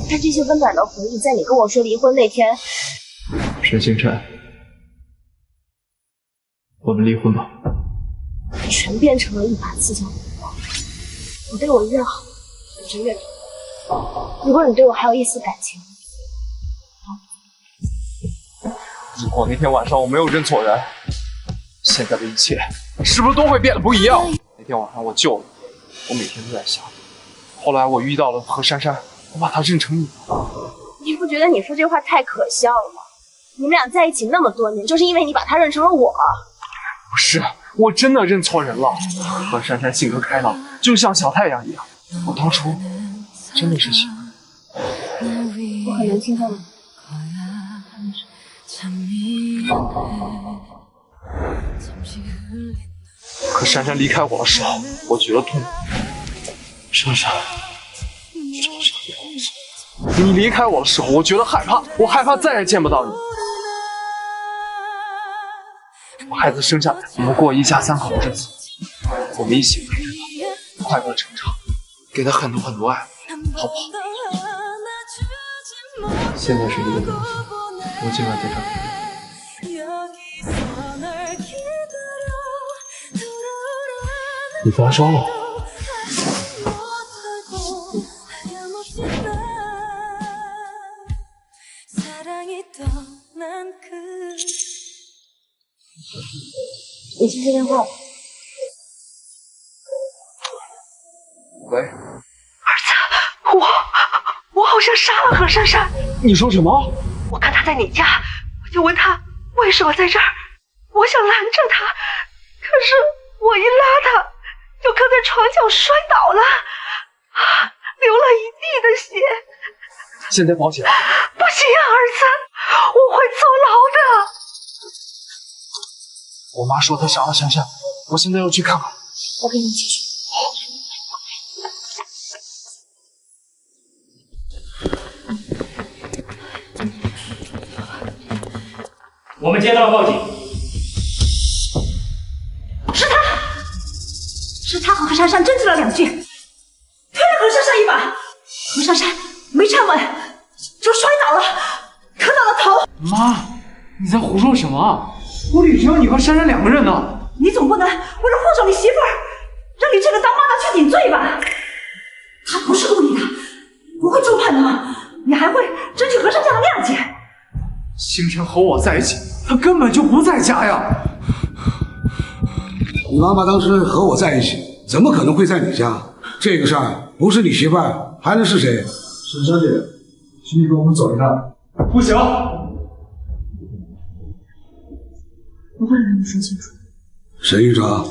但这些温暖的回忆，在你跟我说离婚那天，沈星辰，我们离婚吧。全变成了一把刺向我的刀。你对我越好，我就越痛。如果你对我还有一丝感情，如果那天晚上我没有认错人，现在的一切是不是都会变得不一样？那天晚上我救了你，我每天都在想。后来我遇到了何珊珊，我把她认成你。你不觉得你说这话太可笑了吗？你们俩在一起那么多年，就是因为你把她认成了我。不是，我真的认错人了。何珊珊性格开朗，就像小太阳一样。我当初真没事情。我很难听到吗？可珊珊离开我的时候，我觉得痛苦。珊珊，你离开我的时候，我觉得害怕，我害怕再也见不到你。我孩子生下来，我们过一家3口的日子，我们一起陪着他，快乐成长，给他很多很多爱，好不好？现在是1个多小时，我今晚在这儿。你发烧了？你去接电话吧。喂，我好像杀了何珊珊。你说什么？我看他在你家，我就问他为什么在这儿，我想拦着他，可是我一拉他，就磕在床角摔倒了，流了一地的血。现在报警？不行啊，儿子，我会坐牢的。我妈说她杀了珊珊，我现在要去看看。我跟你一起去。我们接到了报警，是他和何珊珊争执了2句，推了何珊珊一把，何珊珊没站稳就摔倒了，磕到了头。妈，你在胡说什么？屋里只有你和珊珊2个人呢。你总不能为了护着你媳妇儿，让你这个当妈的去顶罪吧？他不是故意的，不会众叛的吗？你还会争取何珊珊的谅解？星辰和我在一起，他根本就不在家呀。你妈妈当时和我在一起，怎么可能会在你家？这个事儿不是你媳妇儿，还能是谁？沈小姐，请你跟我们走一趟。不行，不会让你说清楚。沈局长，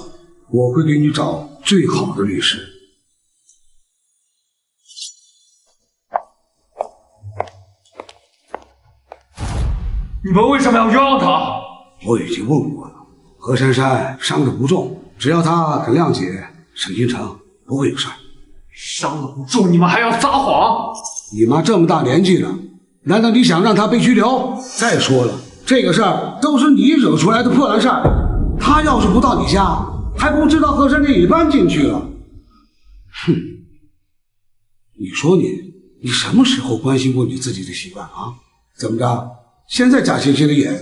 我会给你找最好的律师。你们为什么要冤枉他？我已经问过了，何珊珊伤得不重，只要她肯谅解，沈星辰不会有事。伤得不重，你们还要撒谎？你妈这么大年纪了，难道你想让她被拘留？再说了，这个事儿都是你惹出来的破烂事儿。她要是不到你家，还不知道何珊珊也搬进去了。哼，你说你什么时候关心过你自己的媳妇啊？怎么着？现在假惺惺的演。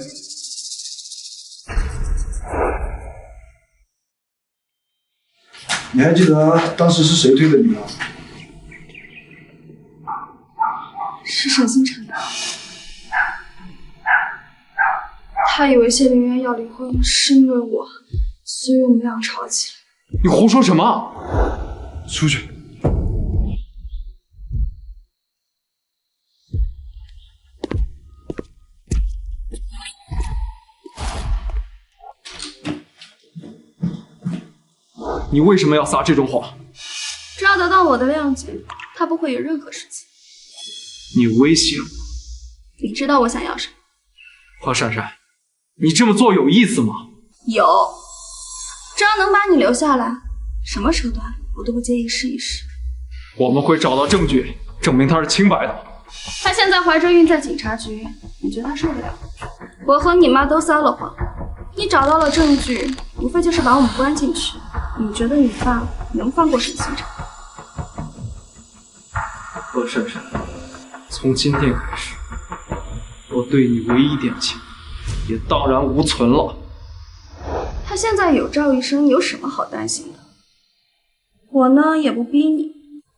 你还记得当时是谁推的你吗？是沈星辰。他以为谢凌渊要离婚是因为我，所以我们俩吵起来。你胡说什么？出去。你为什么要撒这种谎？只要得到我的谅解，他不会有任何事情。你威胁我？你知道我想要什么？何珊珊，你这么做有意思吗？有，只要能把你留下来，什么手段我都不介意试一试。我们会找到证据，证明她是清白的。她现在怀着孕在警察局，你觉得她受得了？我和你妈都撒了谎，你找到了证据，无非就是把我们关进去。你觉得你爸能放过沈星辰？何珊珊，从今天开始，我对你唯一一点情也荡然无存了。他现在有赵医生，有什么好担心的？我呢也不逼你，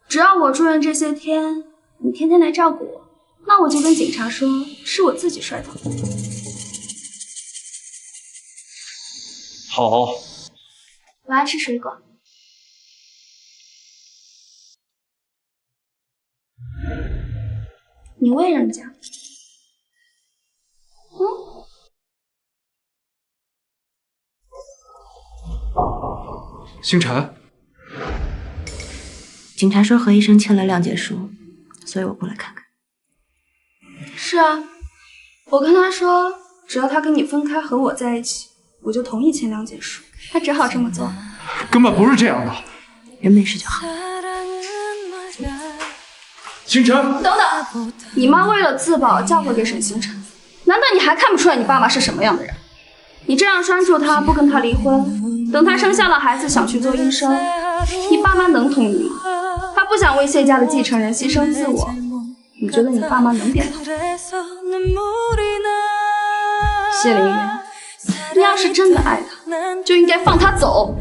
只要我住院这些天，你天天来照顾我，那我就跟警察说是我自己摔倒的。好。我爱吃水果。你喂人家。星辰，警察说何医生签了谅解书，所以我过来看看。是啊，我跟他说，只要他跟你分开和我在一起，我就同意签谅解书。他只好这么做。根本不是这样的。人没事就好。星辰，等等，你妈为了自保嫁祸给沈星辰，难道你还看不出来你爸妈是什么样的人？你这样拴住他，不跟他离婚，等他生下了孩子想去做医生，你爸妈能同意吗？他不想为谢家的继承人牺牲自我，你觉得你爸妈能点头？谢凌渊，你要是真的爱他，就应该放他走。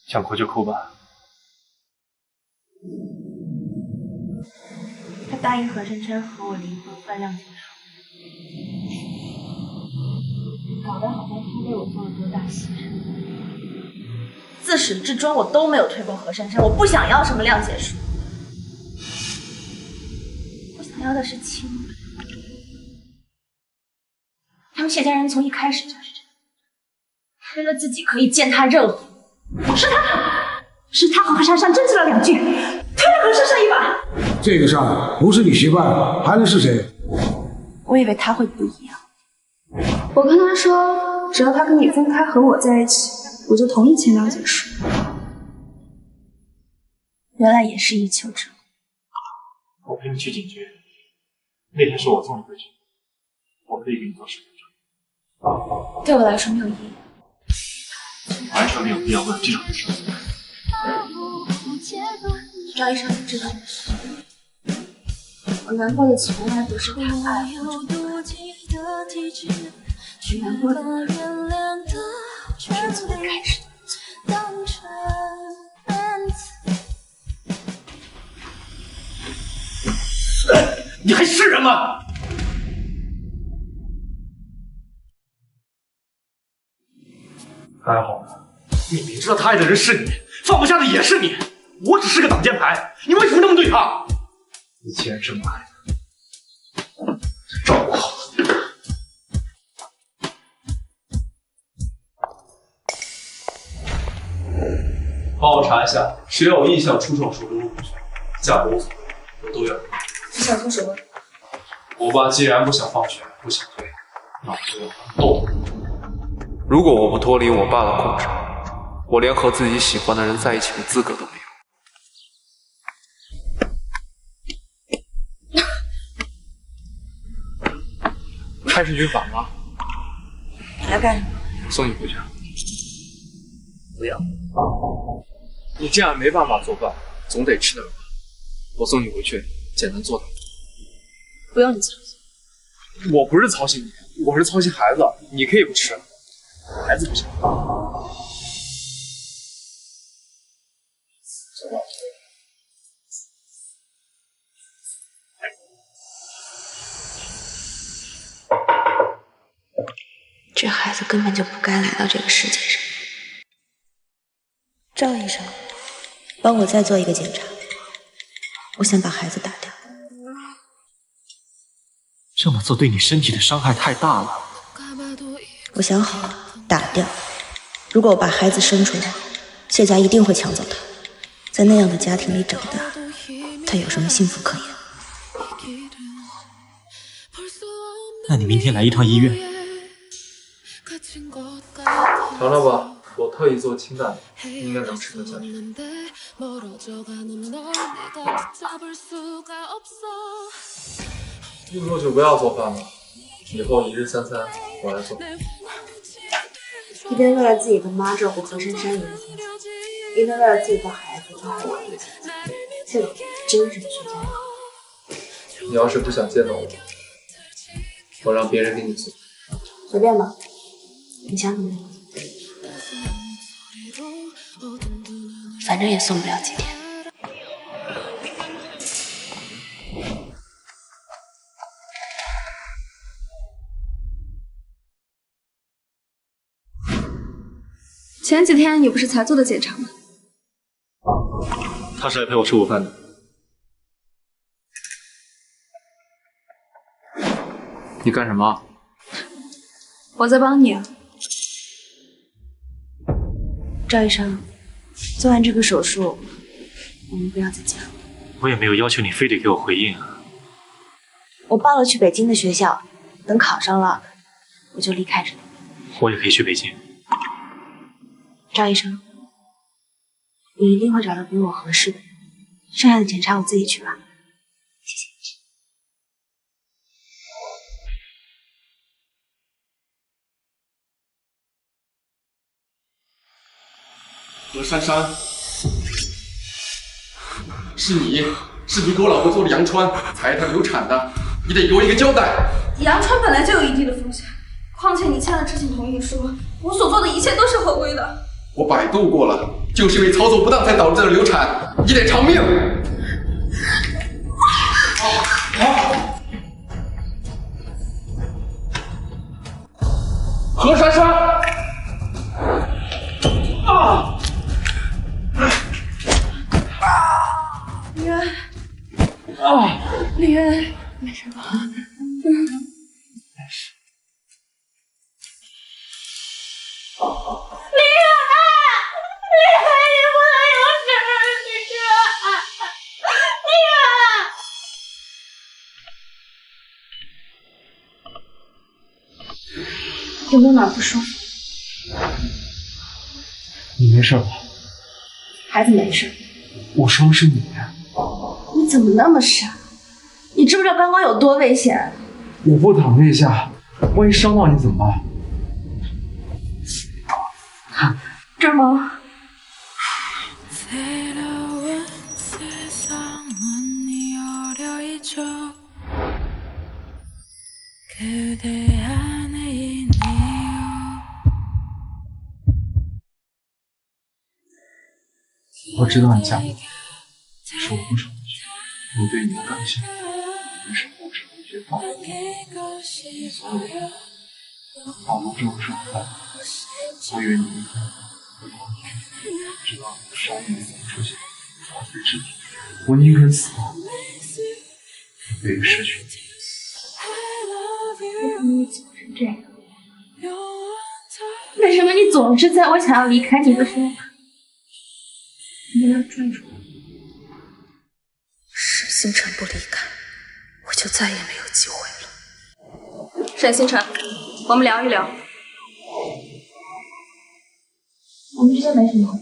想哭就哭吧。他答应何珊珊和我离婚换谅解书，搞得好像他为我做了多大牺牲。自始至终我都没有推过何珊珊，我不想要什么谅解书，我想要的是亲人。他们谢家人从一开始就是这样，为了自己可以践踏任何。是他和何珊珊争执了2句，推了何珊珊一把。这个事儿不是你媳妇儿，还能是谁？我以为他会不一样。我跟他说，只要他跟你分开和我在一起，我就同意签谅解书。原来也是一丘之貉。我陪你去警局，那天是我送你回去，我可以给你做身份证。对我来说没有意义。完全没有必要为了这种事。赵医生知道的是，我难过的从来不是他爱或者不爱，我难过的是从一开始你还是人吗？还好，你明知道他爱的人是你，放不下的也是你，我只是个挡箭牌，你为什么那么对他？你既然这么爱他，就照顾好自己。帮我查一下，谁有意向出售首都股权，价格无所谓，我都要。你想做什么？我爸既然不想放权，不想退，那我就让他斗。如果我不脱离我爸的控制，我连和自己喜欢的人在一起的资格都没有。开始军法吗？你来干什么？送你回去。不要。你这样没办法做饭，总得吃点饭。我送你回去，简单做点。不用你操心。我不是操心你，我是操心孩子。你可以不吃，孩子不行。这孩子根本就不该来到这个世界上。赵医生，帮我再做一个检查，我想把孩子打掉。这么做对你身体的伤害太大了。我想好了，打掉。如果我把孩子生出来，谢家一定会抢走他，在那样的家庭里长大，他有什么幸福可言？那你明天来一趟医院。尝尝吧，我特意做清淡的，应该能吃得下去。以后就不要做饭了，以后1日3餐我来做。一边为了自己的妈照顾何珊珊一个星期，一边为了自己的孩子照顾我一个星期，这真是缺家。你要是不想见到我，我让别人给你做。随便吧，你想怎么样？反正也送不了几天。前几天你不是才做的检查吗？他是来陪我吃午饭的。你干什么？我在帮你啊。赵医生，做完这个手术，我们不要再见了。我也没有要求你非得给我回应啊。我报了去北京的学校，等考上了，我就离开这里。我也可以去北京。赵医生，我一定会找到比我合适的人，剩下的检查我自己去吧。谢谢。何珊珊，是你给我老婆做了羊穿，才让她流产的，你得给我一个交代。羊穿本来就有一定的风险，况且你签了知情同意书，我所做的一切都是合规的。我百度过了，就是因为操作不当才导致的流产，你得偿命。何珊珊，啊！李渊，啊，李渊，没事吧？没事。李渊，你不能有事，李渊，有没有哪不舒服？你没事吧？孩子没事。我说的是你。你怎么那么傻？你知不知道刚刚有多危险？我不躺那一下，万一伤到你怎么办？这儿吗？我知道你嫁给我是我不舍得去，我对你的感情也是不舍得去放弃，所以老婆这种状态，我以为你应该会放弃，直到你的伤愈出现，我才知道我宁肯死亡，也不愿意失去你。为什么你总是这样？为什么你总是在我想要离开你的时候，你要拽住我？沈星辰不离开，我就再也没有机会了。沈星辰，我们聊一聊。我们之间没什么。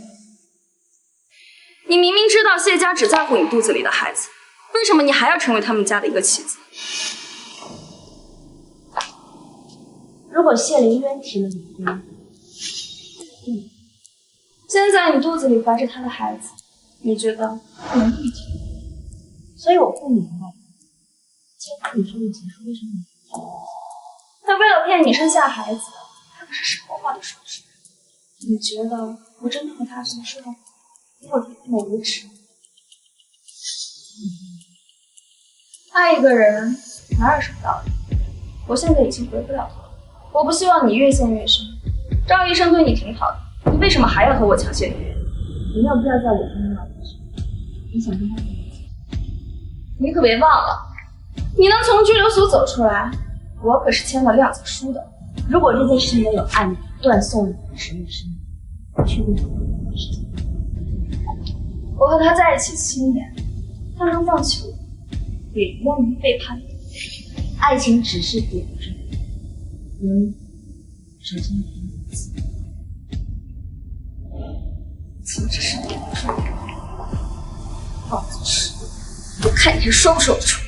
你明明知道谢家只在乎你肚子里的孩子，为什么你还要成为他们家的一个棋子？如果谢凌渊提了离婚，现在你肚子里怀着他的孩子，你觉得不能一提？所以我不明白，签和离婚的结束为什么你不提？他为了骗你生下孩子，他可是什么话都说得出来。你觉得我真的和他什么事了？我对我无耻。爱一个人哪有什么道理？我现在已经回不了头了。我不希望你越陷越深。赵医生对你挺好的，你为什么还要和我抢谢凌渊？你没有必要在我跟你老婆身上。你想跟他在一起？你可别忘了，你能从拘留所走出来，我可是签了谅解书的。如果这件事情没有按断送你的10年生命，我确定会事情。我和他在一起7年，他能放弃我，也愿意背叛你。爱情只是点缀，人首先凭自己。情只是点缀，放肆事，我看你还说不说得出。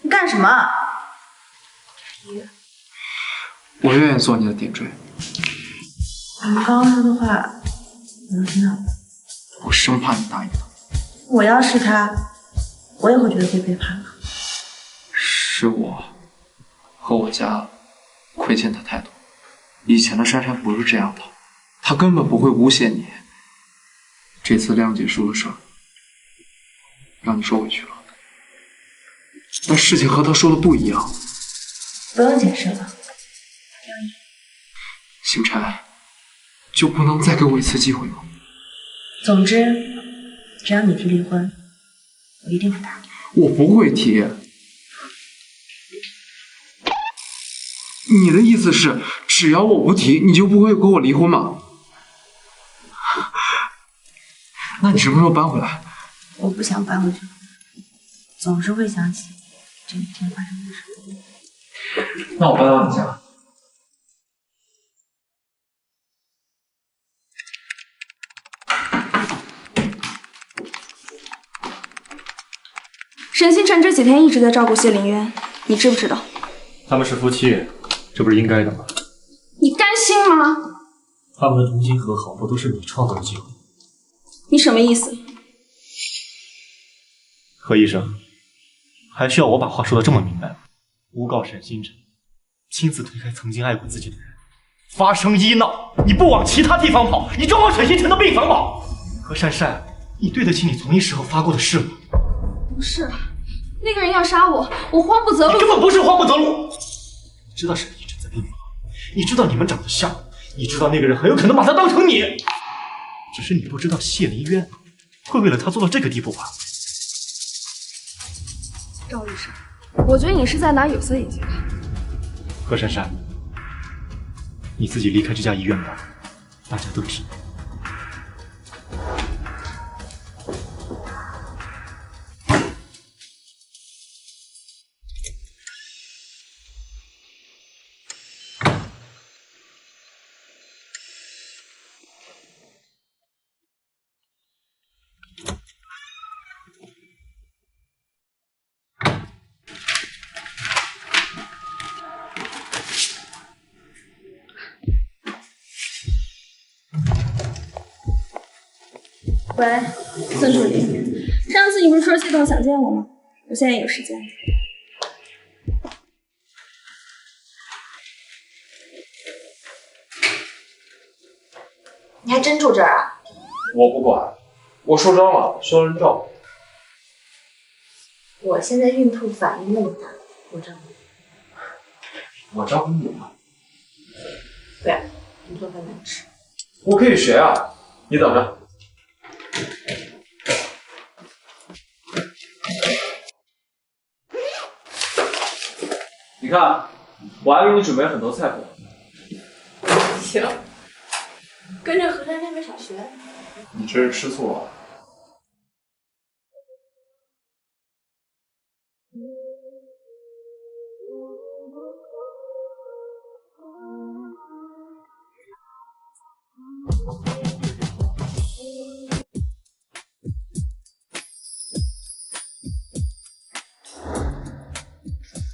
你干什么？我愿意做你的点缀。你刚刚说的话，我能听到吗？我生怕你答应他。我要是他，我也会觉得被背叛了。是我和我家亏欠他太多。以前的珊珊不是这样的，她根本不会诬陷你。这次亮姐出了事儿，让你受委屈了。但事情和她说的不一样。不用解释了，星辰，就不能再给我一次机会吗？总之，只要你提离婚，我一定不答应。我不会提。你的意思是，只要我不提，你就不会跟我离婚吗？那你什么时候搬回来？我不想搬回去，总是会想起这一天发生的事。那我搬到你家。沈星辰这几天一直在照顾谢凌渊，你知不知道？他们是夫妻，这不是应该的吗？你甘心吗？他们的重新和好，不都是你创造的机会？你什么意思？何医生，还需要我把话说的这么明白吗？诬告沈星辰亲自推开曾经爱过自己的人，发生医闹，你不往其他地方跑，你专往沈星辰的病房跑。何珊珊，你对得起你从医时候发过的誓吗？不是，那个人要杀我，我慌不择路。你根本不是慌不择路。你知道沈星辰在病房，你知道你们长得像，你知道那个人很有可能把他当成你，只是你不知道谢凌渊会为了他做到这个地步吧？赵医生，我觉得你是在拿有色眼镜看。何珊珊，你自己离开这家医院吧，大家都听。喂，孙助理，上次你不是说系统想见我吗？我现在有时间。你还真住这儿啊？我不管，我受伤了，需要人照顾。我现在孕吐反应那么大，我照顾你。我照顾你吗？不要，你做饭难吃。我可以学啊，你等着。你看，我还给你准备很多菜谱。行，跟着何珊珊学小学。你这是吃醋了？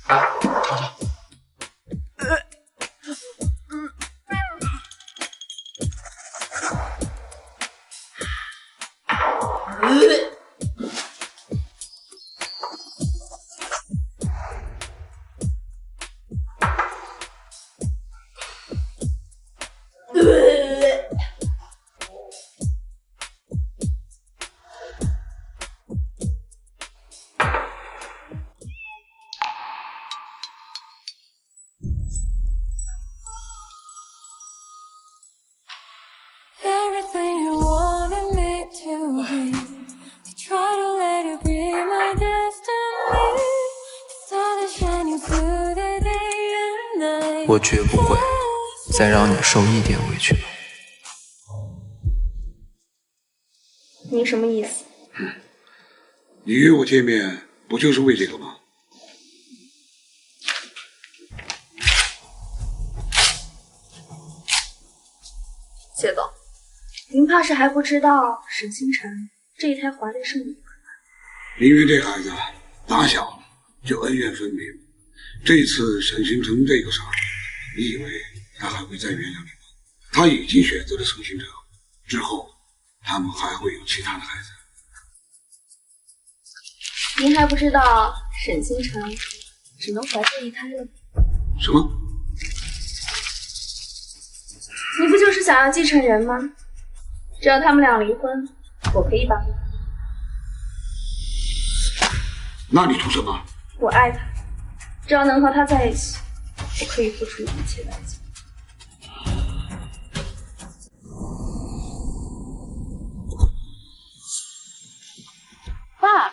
来，尝尝。我绝不会再让你受一点委屈了。你什么意思？你约我见面不就是为这个吗？谢总，您怕是还不知道沈星辰这一胎怀的是你吧？凌渊这孩子打小就恩怨分明，这次沈星辰这个事儿，你以为他还会再原谅你吗？他已经选择了沈星辰，之后他们还会有其他的孩子。您还不知道沈星辰只能怀这一胎了吗？什么？你不就是想要继承人吗？只要他们俩离婚，我可以帮你。那你图什么？我爱他，只要能和他在一起，我可以付出一切代价。爸，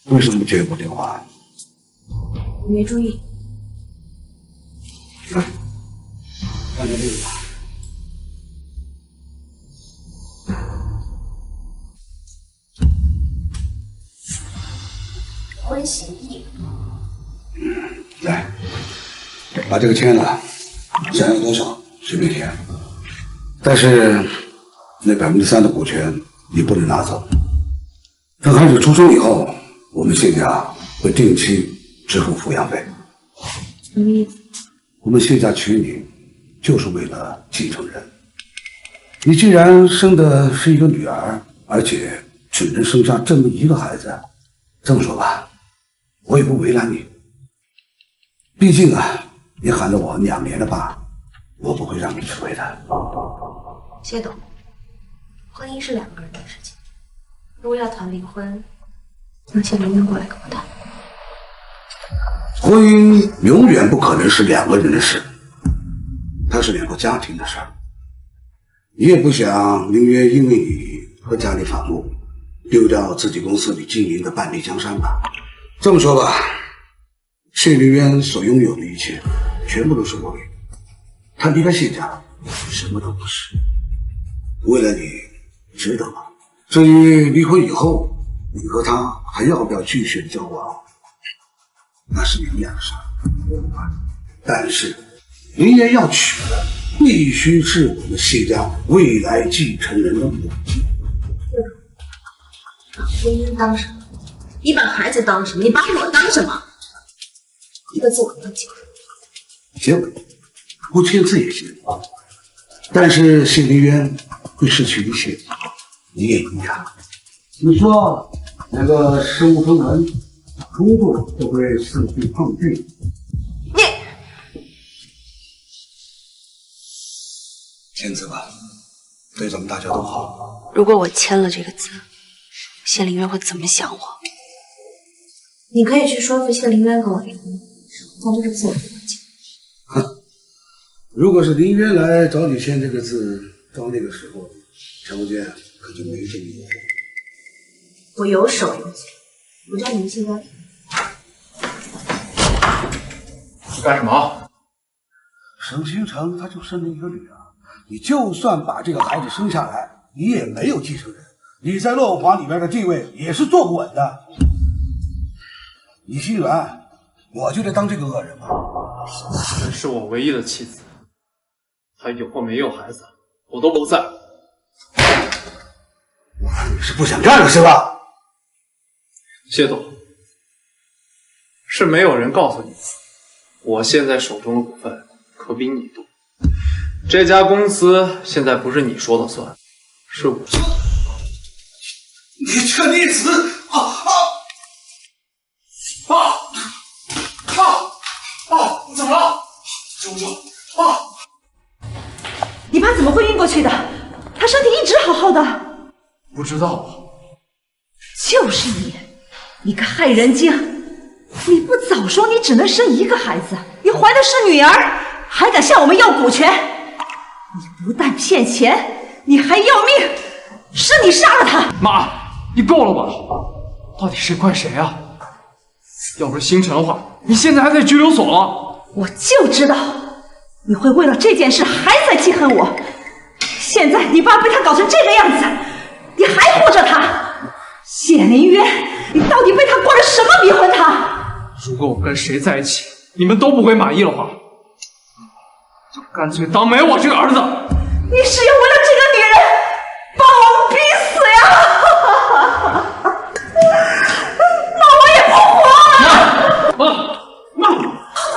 为什么不接我电话？我没注意。看看这个吧。婚协议。来，把这个签了，想要多少随便填，但是那3%的股权你不能拿走。等孩子出生以后，我们谢家会定期支付抚养费。什么意思？我们谢家娶你，就是为了继承人。你既然生的是一个女儿，而且只能生下这么一个孩子，这么说吧，我也不为难你。毕竟啊，你喊了我2年的爸，我不会让你吃亏的。谢董，婚姻是2个人的事情，如果要谈离婚，让谢明渊过来跟我谈。婚姻永远不可能是2个人的事，它是2个家庭的事儿。你也不想林渊因为你和家里反目，丢掉自己公司里经营的半壁江山吧？这么说吧，谢林渊所拥有的一切，全部都是我给的。他离开谢家，什么都不是。为了你，值得吗？至于离婚以后，你和他还要不要继续交往，那是你们俩的事，我不管。但是林渊要娶的必须是我们谢家未来继承人的母亲。把婚姻当什么？你把孩子当什么？你把我当什么？一个字我都记不住。行，不签字也行。但是谢林渊会失去一切，你也一样。你说2个身无分文，工作都会四处碰壁。签字吧，对咱们大家都好。如果我签了这个字，谢林渊会怎么想我？你可以去说服谢林渊跟我离婚，但这个字我不会签。哼，如果是林渊来找你签这个字，到那个时候，陈无间可就没这么一回。我有手有脚，我知道你们现在你干什么？沈星辰他就生了一个女儿，你就算把这个孩子生下来，你也没有继承人，你在乐华里边的地位也是坐不稳的。你心软，我就得当这个恶人吗？这是我唯一的妻子，她有或没有孩子，我都不在乎。我看你是不想干了是吧？谢董，是没有人告诉你，我现在手中的股份可比你多。这家公司现在不是你说了算，是我说的。你这逆子！爸，你怎么了？救救！爸！你爸怎么会晕过去的？他身体一直好好的。不知道啊。就是你，你个害人精！你不早说你只能生一个孩子，你怀的是女儿，还敢向我们要股权？你不但骗钱，你还要命！是你杀了他！妈，你够了吧？到底谁怪谁啊？要不是星辰的话，你现在还在拘留所了。我就知道你会为了这件事还在记恨我。现在你爸被他搞成这个样子，你还护着他？谢林渊，你到底被他灌了什么迷魂汤？如果我跟谁在一起，你们都不会满意的话，就干脆当没我这个儿子。你是要为了这个女人把我们逼死呀？那我也不活了！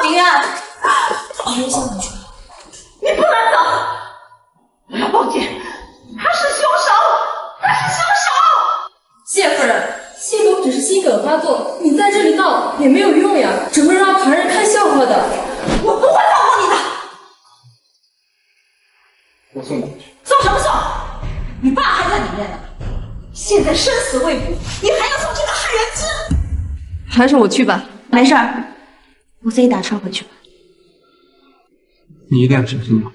林渊，林渊先回去了。你不能走！我要报警！他是凶手！他是凶手！谢夫人，谢董只是心梗发作，你在这里闹也没有用呀，只会让旁人看笑话的。我不会放过你的！我送过去。送什么送？你爸还在里面呢，现在生死未卜，你还要送这个害人精？还是我去吧。没事儿，我自己打车回去吧。你一定要小心点。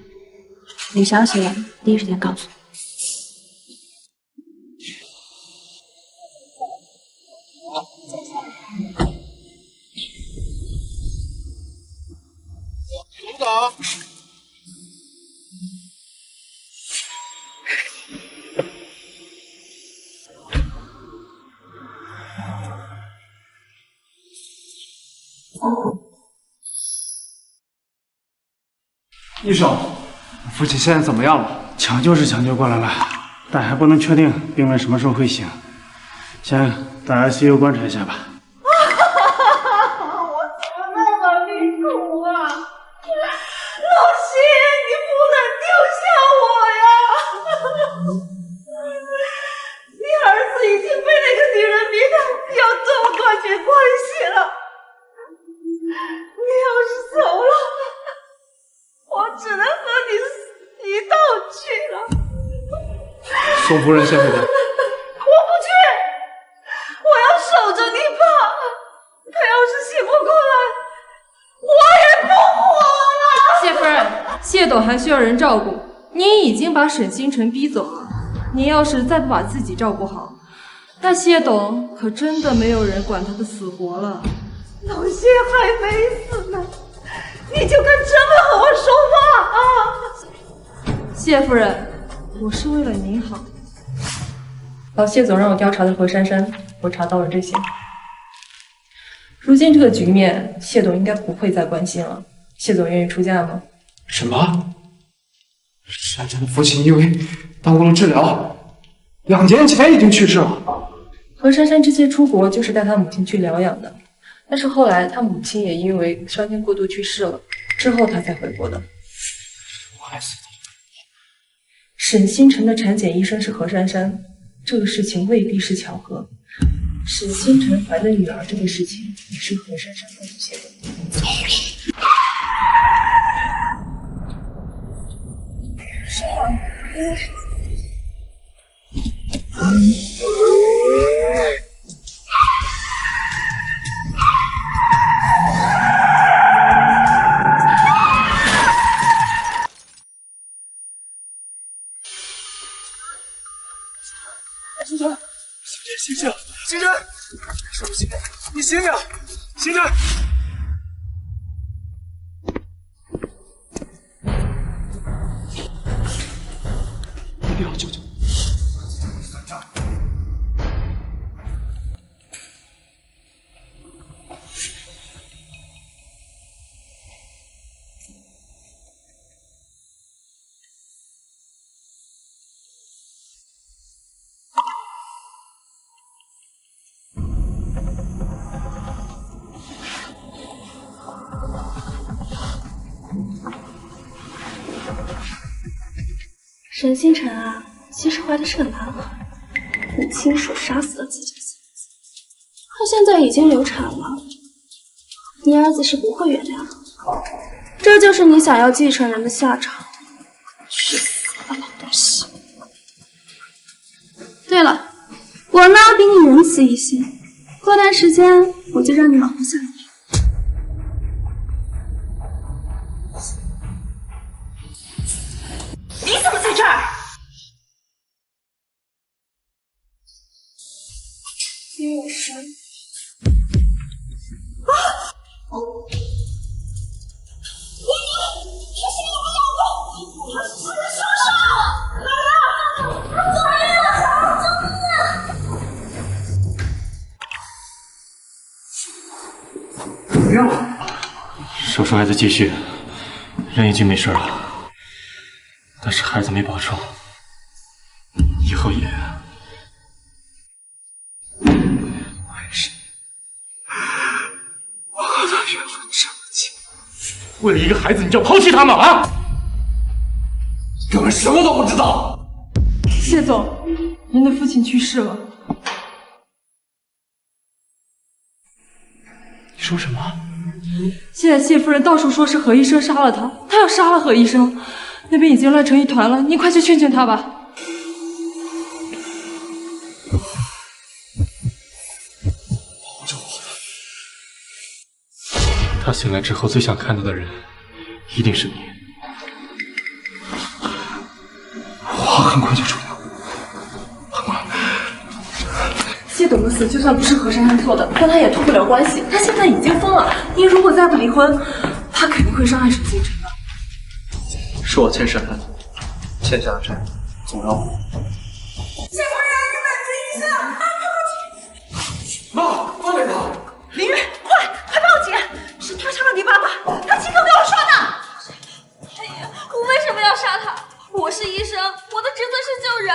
有消息了，第一时间告诉你。领导。医生，父亲现在怎么样了？抢救是抢救过来了，但还不能确定病人什么时候会醒，先在 ICU 观察一下吧。我怎么那么命苦啊！老谢，你不能丢下我呀！你儿子已经被那个女人迷倒，要跟我断绝关系了。你要是走了，我只能和你死一道去了。宋夫人先回家。我不去，我要守着你爸。他要是醒不过来，我也不活了。谢夫人，谢董还需要人照顾，您已经把沈星辰逼走了。您要是再不把自己照顾好，那谢董可真的没有人管他的死活了。老谢还没死呢，你就敢这么和我说话啊！谢夫人，我是为了您好。老谢总让我调查的何珊珊，我查到了这些。如今这个局面，谢董应该不会再关心了。谢总愿意出价吗？什么？珊珊的父亲因为耽误了治疗，2年前已经去世了。何珊珊之前出国就是带她母亲去疗养的，但是后来她母亲也因为伤心过度去世了，之后她才回国的。我还死的。沈星辰的产检医生是何珊珊，这个事情未必是巧合。沈星辰怀的女儿这个事情也是何珊珊告诉谢董。糟了！星辰，醒醒，星辰，什么星辰？你醒醒，星辰！一定要救救我！算账！沈星辰啊，其实怀的是个男孩，你亲手杀死了自己的妻子，他现在已经流产了，你儿子是不会原谅的，这就是你想要继承人的下场。去死吧，老东西！对了，我呢比你仁慈一些，过段时间我就让你忙活下来。你怎么在这儿？因为我生。怎么样？手术还在继续，人已经没事了。但是孩子没保住，以后也……我也是，我和他缘分这么近，为了一个孩子，你就抛弃他吗？啊！根本什么都不知道。谢总，您的父亲去世了。你说什么？现在谢夫人到处说是何医生杀了他，他要杀了何医生。那边已经乱成一团了，你快去劝劝他吧。他醒来之后最想看到的人，一定是你。我很快就出来，很快。谢董的死就算不是何珊珊做的，跟他也脱不了关系。他现在已经疯了，你如果再不离婚，他肯定会伤害沈星辰的。是我欠沈涵，欠下的债总要还。小朋友，你们注意一下！妈，放开他！林月，快报警！是他杀了你爸爸，他亲口跟我说的。哎呀，我为什么要杀他？我是医生，我的职责是救人。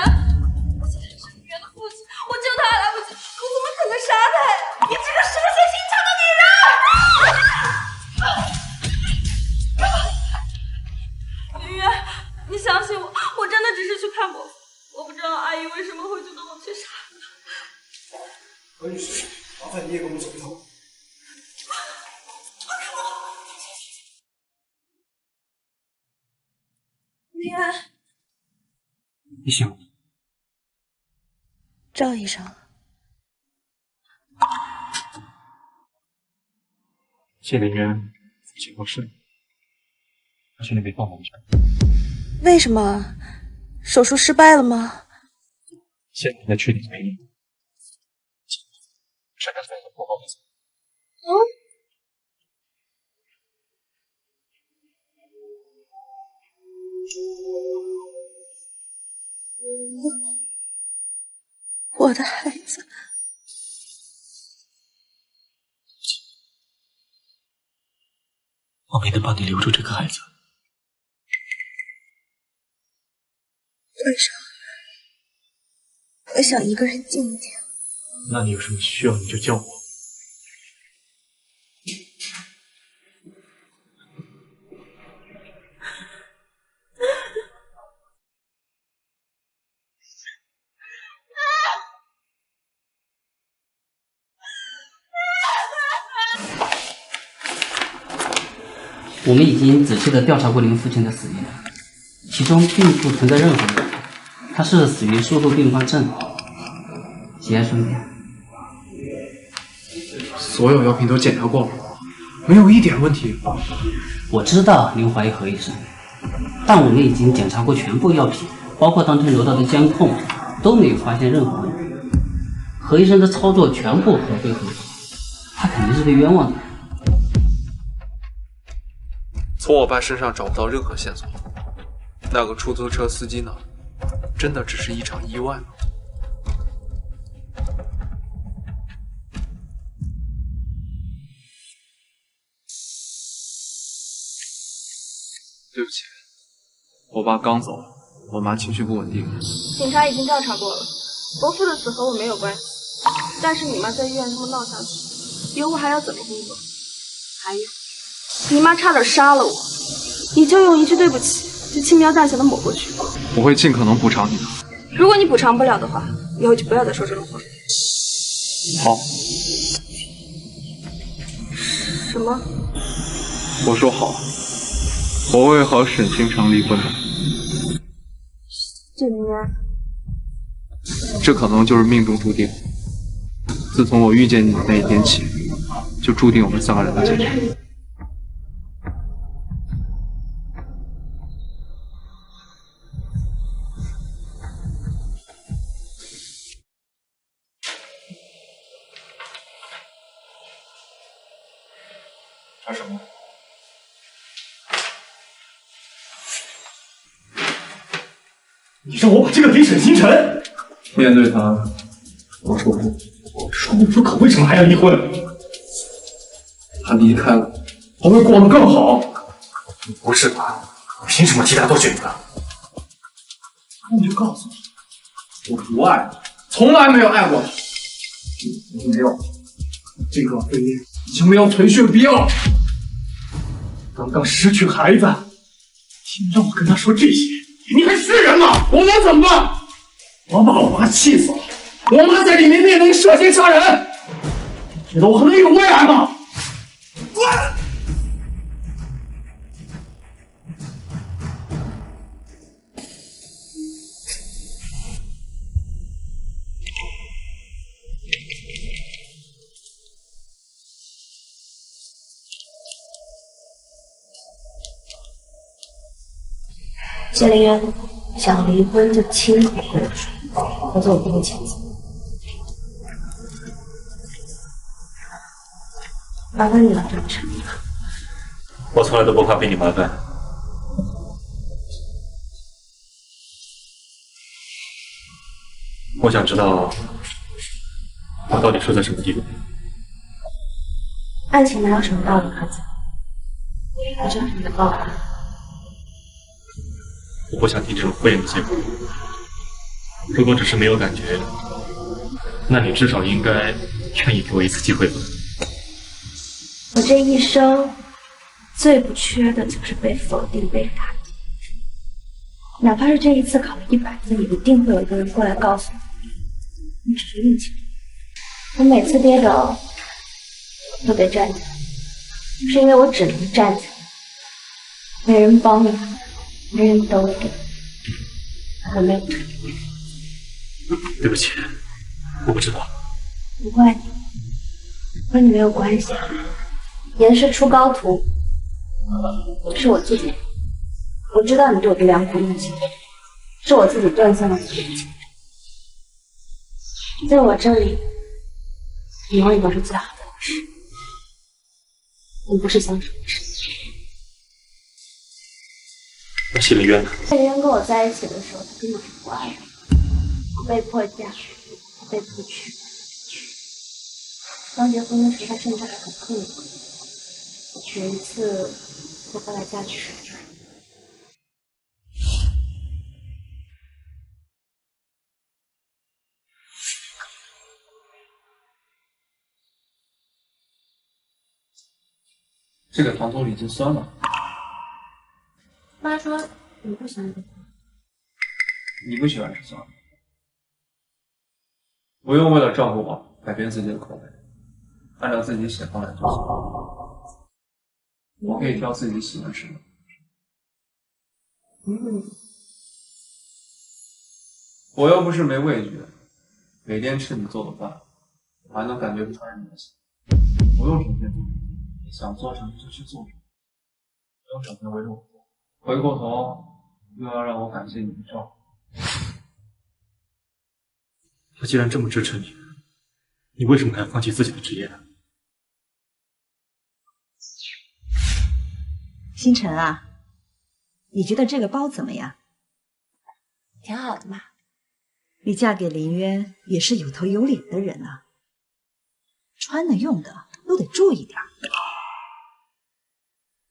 我现在是女儿的父亲，我救他还来不及，我怎么可能杀他呀？你这个蛇蝎心肠的女人！林月，你相信我，我真的只是去看伯父，我不知道阿姨为什么会觉得我去杀他。何女士，麻烦你也跟我们走一趟。林安，你醒了？赵医生，谢林渊情况顺利，他去那边帮忙去。为什么？手术失败了吗？现在才确定原因。珊珊在不好意思。我的孩子，我没能帮你留住这个孩子。为啥？我想一个人静一静。那你有什么需要你就叫我。我们已经仔细地调查过您父亲的死因，其中并不存在任何问题，他是死于术后并发症，节哀顺变。所有药品都检查过了，没有一点问题。我知道您怀疑何医生，但我们已经检查过全部药品，包括当天楼道的监控，都没有发现任何问题。何医生的操作全部合规合法，他肯定是被冤枉的。从我爸身上找不到任何线索，那个出租车司机呢？真的只是一场意外吗？对不起，我爸刚走，我妈情绪不稳定。警察已经调查过了，伯父的死和我没有关系，但是你妈在医院这么闹下去，以后还要怎么工作？还有，你妈差点杀了我，你就用一句对不起就轻描淡写的抹过去。我会尽可能补偿你的。如果你补偿不了的话，以后就不要再说这种话。好。什么？我说好，我会和沈星辰离婚的。这明渊，这可能就是命中注定。自从我遇见你的那一天起，就注定我们三个人的结局。查什么？你让我把这个给沈星辰？面对他，我说不。说不出口，为什么还要离婚？他离开了，我会过得更好。你不是他，凭什么替他做选择？你就告诉我，我不爱你，从来没有爱过你。没有，这个婚姻已经没有存续的必要了。刚刚失去孩子，你让我跟他说这些，你还是人吗？我能怎么办？我把我妈气死了，我妈在里面面临涉嫌杀人，你觉得我还能有未来吗？滚！谢凌渊，想离婚就亲口跟我说，否则我不会签字。麻烦你了，郑成。我从来都不怕被你麻烦。我想知道我到底输在什么地方。爱情哪有什么道理可讲？我就是你的报复。我不想听这种敷衍的借口。如果只是没有感觉，那你至少应该愿意给我一次机会吧。我这一生最不缺的就是被否定、被打击。哪怕是这一次考了100分，也一定会有一个人过来告诉你只是运气。我每次跌倒都得站起来，是因为我只能站起来，没人帮我，没人兜着，我没有成绩。对不起，我不知道。不怪你，和你没有关系。严师出高徒，是我自己。我知道你对我的良苦用心，是我自己断送了自己的青春。在我这里，你永远都是最好的老师，你不是相处的事。那谢凌渊呢？谢凌渊跟我在一起的时候，他根本是不爱我，我被迫嫁，我被迫娶。刚结婚的时候，他甚至还很恨我。有一次，我后来嫁去深圳。这个糖醋里筋酸了。妈说你不喜欢这个。你不喜欢吃酸的。不用为了照顾我改变自己的口味，按照自己喜好来就行。我可以挑自己喜欢吃的。我又不是没味觉，每天吃你做的饭，我还能感觉不出来你的心。不用整天做，想做什么就去做什么，不用整天为我做。回过头又要让我感谢你的照顾。他既然这么支持你，你为什么还要放弃自己的职业呢？星辰啊，你觉得这个包怎么样？挺好的嘛。你嫁给林渊也是有头有脸的人啊，穿的用的都得注意点。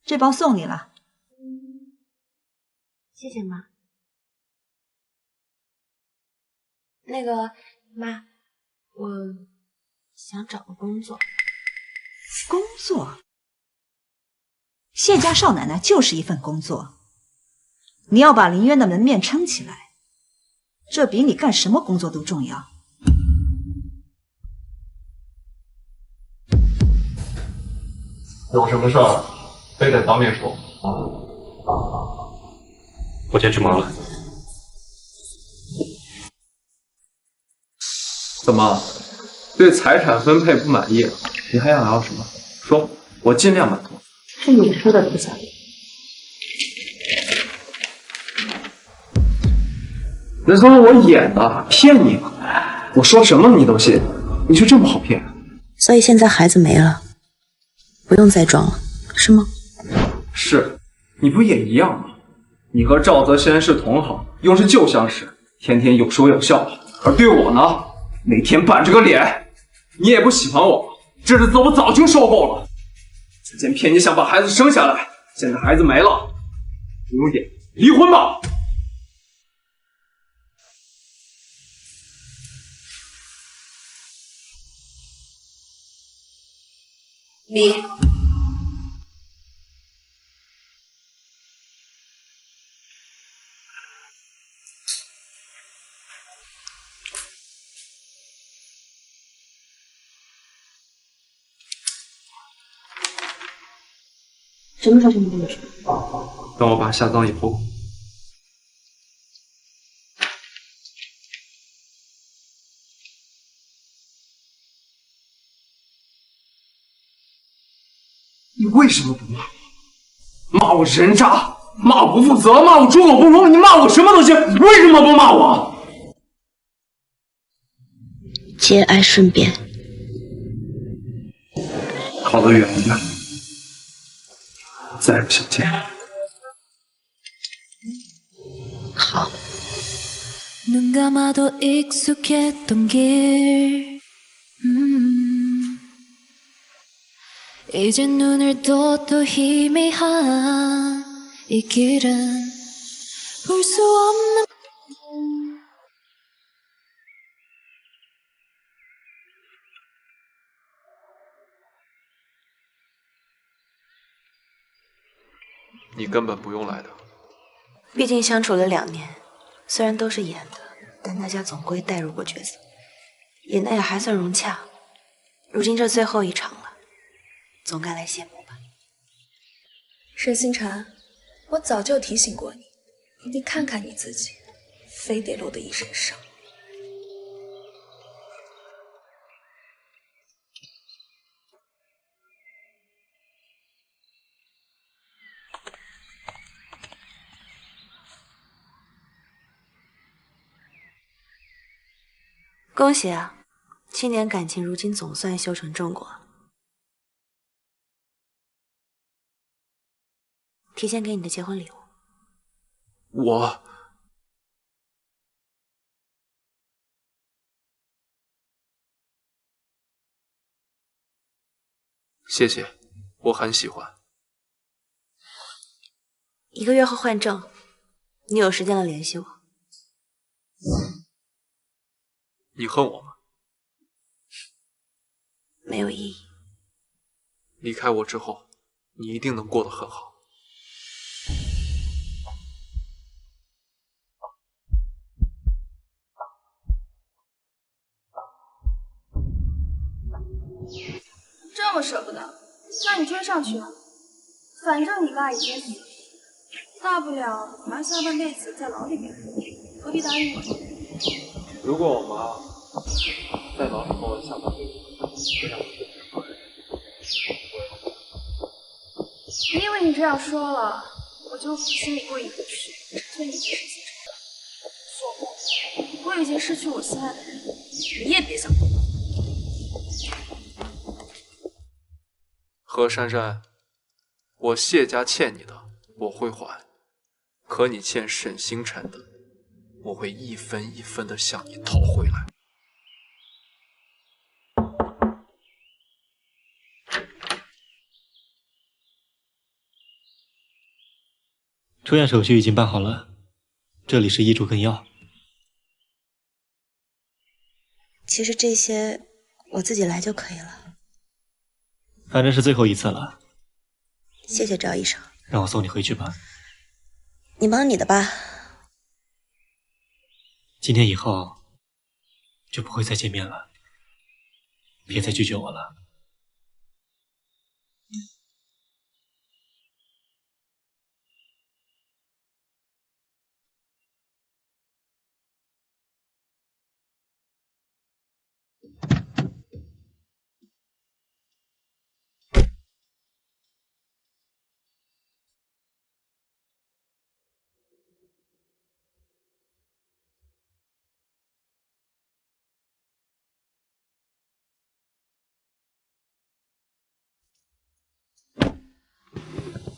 这包送你了。谢谢妈。那个妈，我想找个工作。工作？谢家少奶奶就是一份工作，你要把林渊的门面撑起来，这比你干什么工作都重要。有什么事儿非得当面说。我先去忙了。怎么，对财产分配不满意？你还想要什么？说，我尽量满足。是你说的都不想。那都是我演的，骗你嘛！我说什么你都信，你就这么好骗？所以现在孩子没了，不用再装了，是吗？是，你不也一样吗？你和赵泽先是同行，又是旧相识，天天有说有笑的。而对我呢，每天板着个脸，你也不喜欢我，这日子我早就受够了。之前骗你想把孩子生下来，现在孩子没了，不用演，离婚吧。离。什么时候就能跟你说？等我爸下葬以后。你为什么不骂我？骂我人渣，骂我不负责，骂我猪狗不如，你骂我什么都行，为什么不骂我？节哀顺变。靠得远一点，再不相见。好。 눈 감아도 익숙했던 길 이제 눈을 떠도 희미한 이 길은 볼 수 없는你根本不用来的。毕竟相处了2年，虽然都是演的，但大家总归带入过角色，演的也还算融洽。如今这最后一场了，总该来谢幕吧。沈星辰，我早就提醒过你，你看看你自己，非得落得一身伤。 恭喜啊，7年感情如今总算修成正果。提前给你的结婚礼物。我谢谢，我很喜欢。1个月后换证，你有时间了联系我。你恨我吗？没有意义。离开我之后，你一定能过得很好。这么舍不得，那你追上去啊！反正你爸已经死了，大不了你妈下半辈子在牢里面，何必答应我？如果我妈在牢里跟我下半辈子，会让我变成好人，因为你这样说了，我就心里过意不去，所以你的事情做梦，我已经失去我心爱的人，你也别想动。何珊珊，我谢家欠你的我会还，可你欠沈星辰的，我会一分一分的向你讨回来。出院手续已经办好了，这里是医嘱跟药。其实这些我自己来就可以了。反正是最后一次了。谢谢赵医生。让我送你回去吧。你忙你的吧。今天以后就不会再见面了，别再拒绝我了。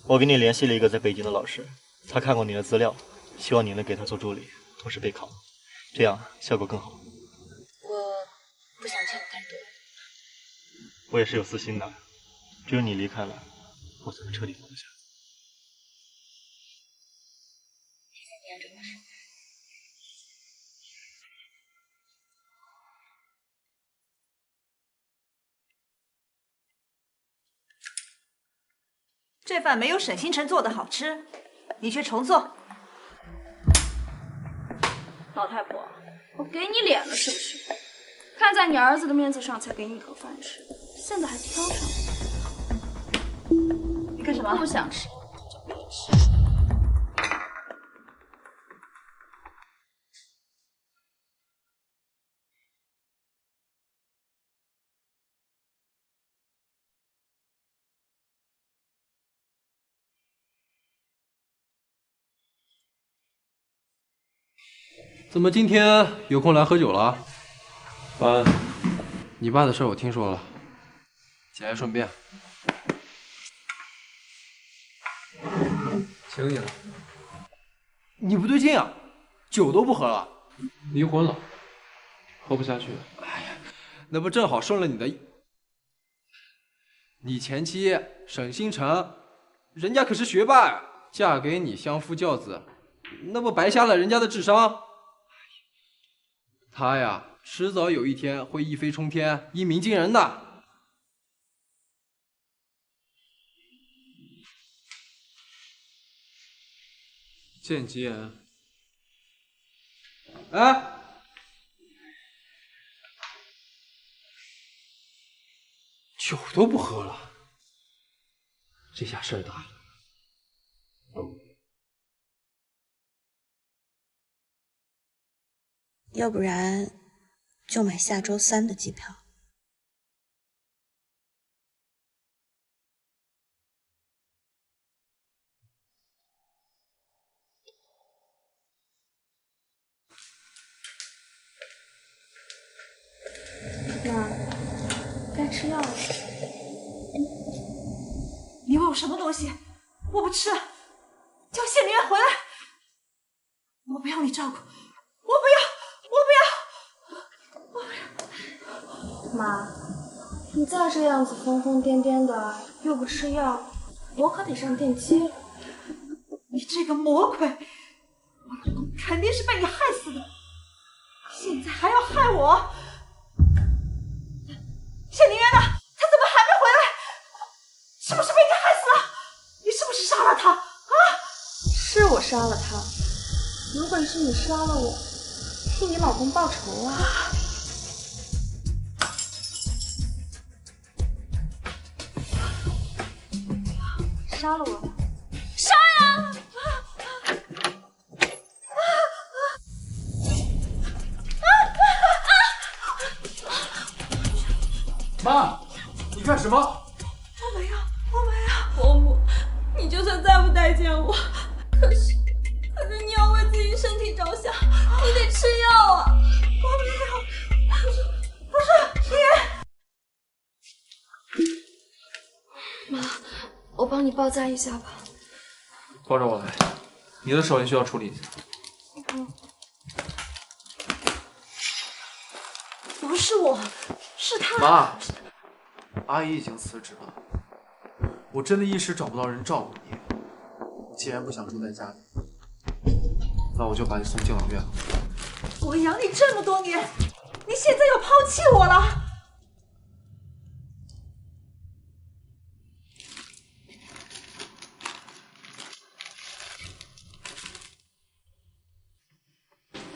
我给你联系了一个在北京的老师，他看过你的资料，希望你能给他做助理，同时备考，这样效果更好。我不想欠你太多。我也是有私心的，只有你离开了，我才能彻底放得下。这饭没有沈星辰做的好吃，你去重做。老太婆，我给你脸了是不是？看在你儿子的面子上才给你口饭吃，现在还挑上你干什么？不想吃就别吃。怎么今天有空来喝酒了？爸，你爸的事我听说了，节哀顺变。请你了。你不对劲啊，酒都不喝了。离婚了，喝不下去了。哎呀，那不正好顺了你的意？你前妻沈星辰，人家可是学霸呀，嫁给你相夫教子，那不白瞎了人家的智商？她呀，迟早有一天会一飞冲天、一鸣惊人的。见吉言。哎，酒都不喝了，这下事儿大了。要不然就买下周3的机票。妈，该吃药了。你喂我什么东西？我不吃，叫谢宁远回来。我不要你照顾，我不要。妈，你再这样子疯疯癫癫的，又不吃药，我可得上电击了。你这个魔鬼，我老公肯定是被你害死的，现在还要害我。谢宁渊呢？他怎么还没回来？是不是被你害死了？你是不是杀了他啊？是我杀了他，有本事你杀了我，替你老公报仇啊！杀了我吧！杀呀！妈，你干什么？我没有，我没有。伯母，你就算再不待见我，可是你要为自己身体着想，你得吃药啊！我没有，不是妈，我帮你包扎一下吧。抱着我来，你的手也需要处理一下。不是我，是他。妈，阿姨已经辞职了，我真的一时找不到人照顾你。你既然不想住在家里，那我就把你送敬老院了。我养你这么多年，你现在要抛弃我了？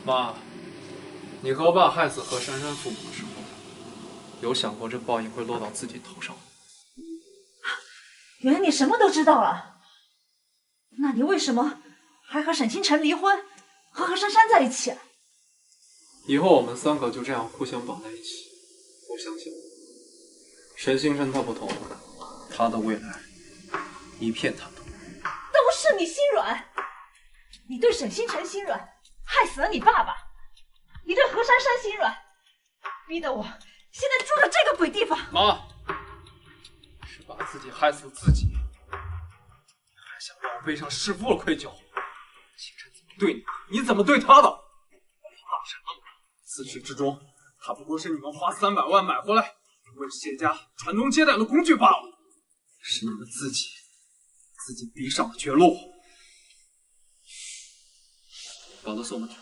妈，你和我爸害死何珊珊父母的时候，有想过这报应会落到自己头上吗？原来你什么都知道了，那你为什么还和沈星辰离婚，和何珊珊在一起？以后我们3个就这样互相绑在一起。我相信沈星辰他不同，他的未来一片坦途。都是你心软，你对沈星辰心软，害死了你爸爸；你对何珊珊心软，逼得我现在住在这个鬼地方。妈，是把自己害死自己，还想让我背上弑父的愧疚。星辰怎么对你，你怎么对他的？怕什么？自始至终，他不过是你们花300万买回来，为谢家传宗接代的工具罢了。是你们自己逼上了绝路。把他送回去。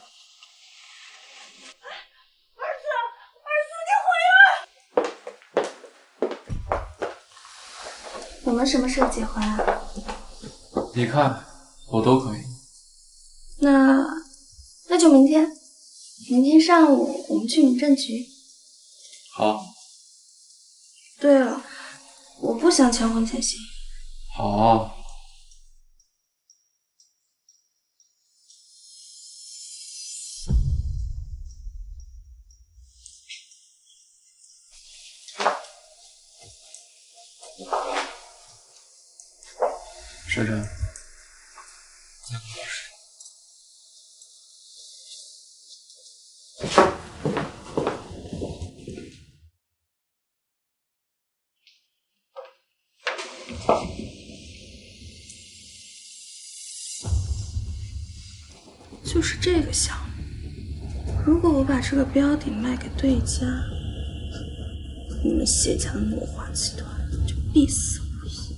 我们什么时候结婚啊？你看，我都可以。那就明天。明天上午我们去民政局。好。对了，我不想签婚前协议。好。珊珊，再给我10就是这个项目，如果我把这个标的卖给对家，你们谢家的诺华集团就必死无疑。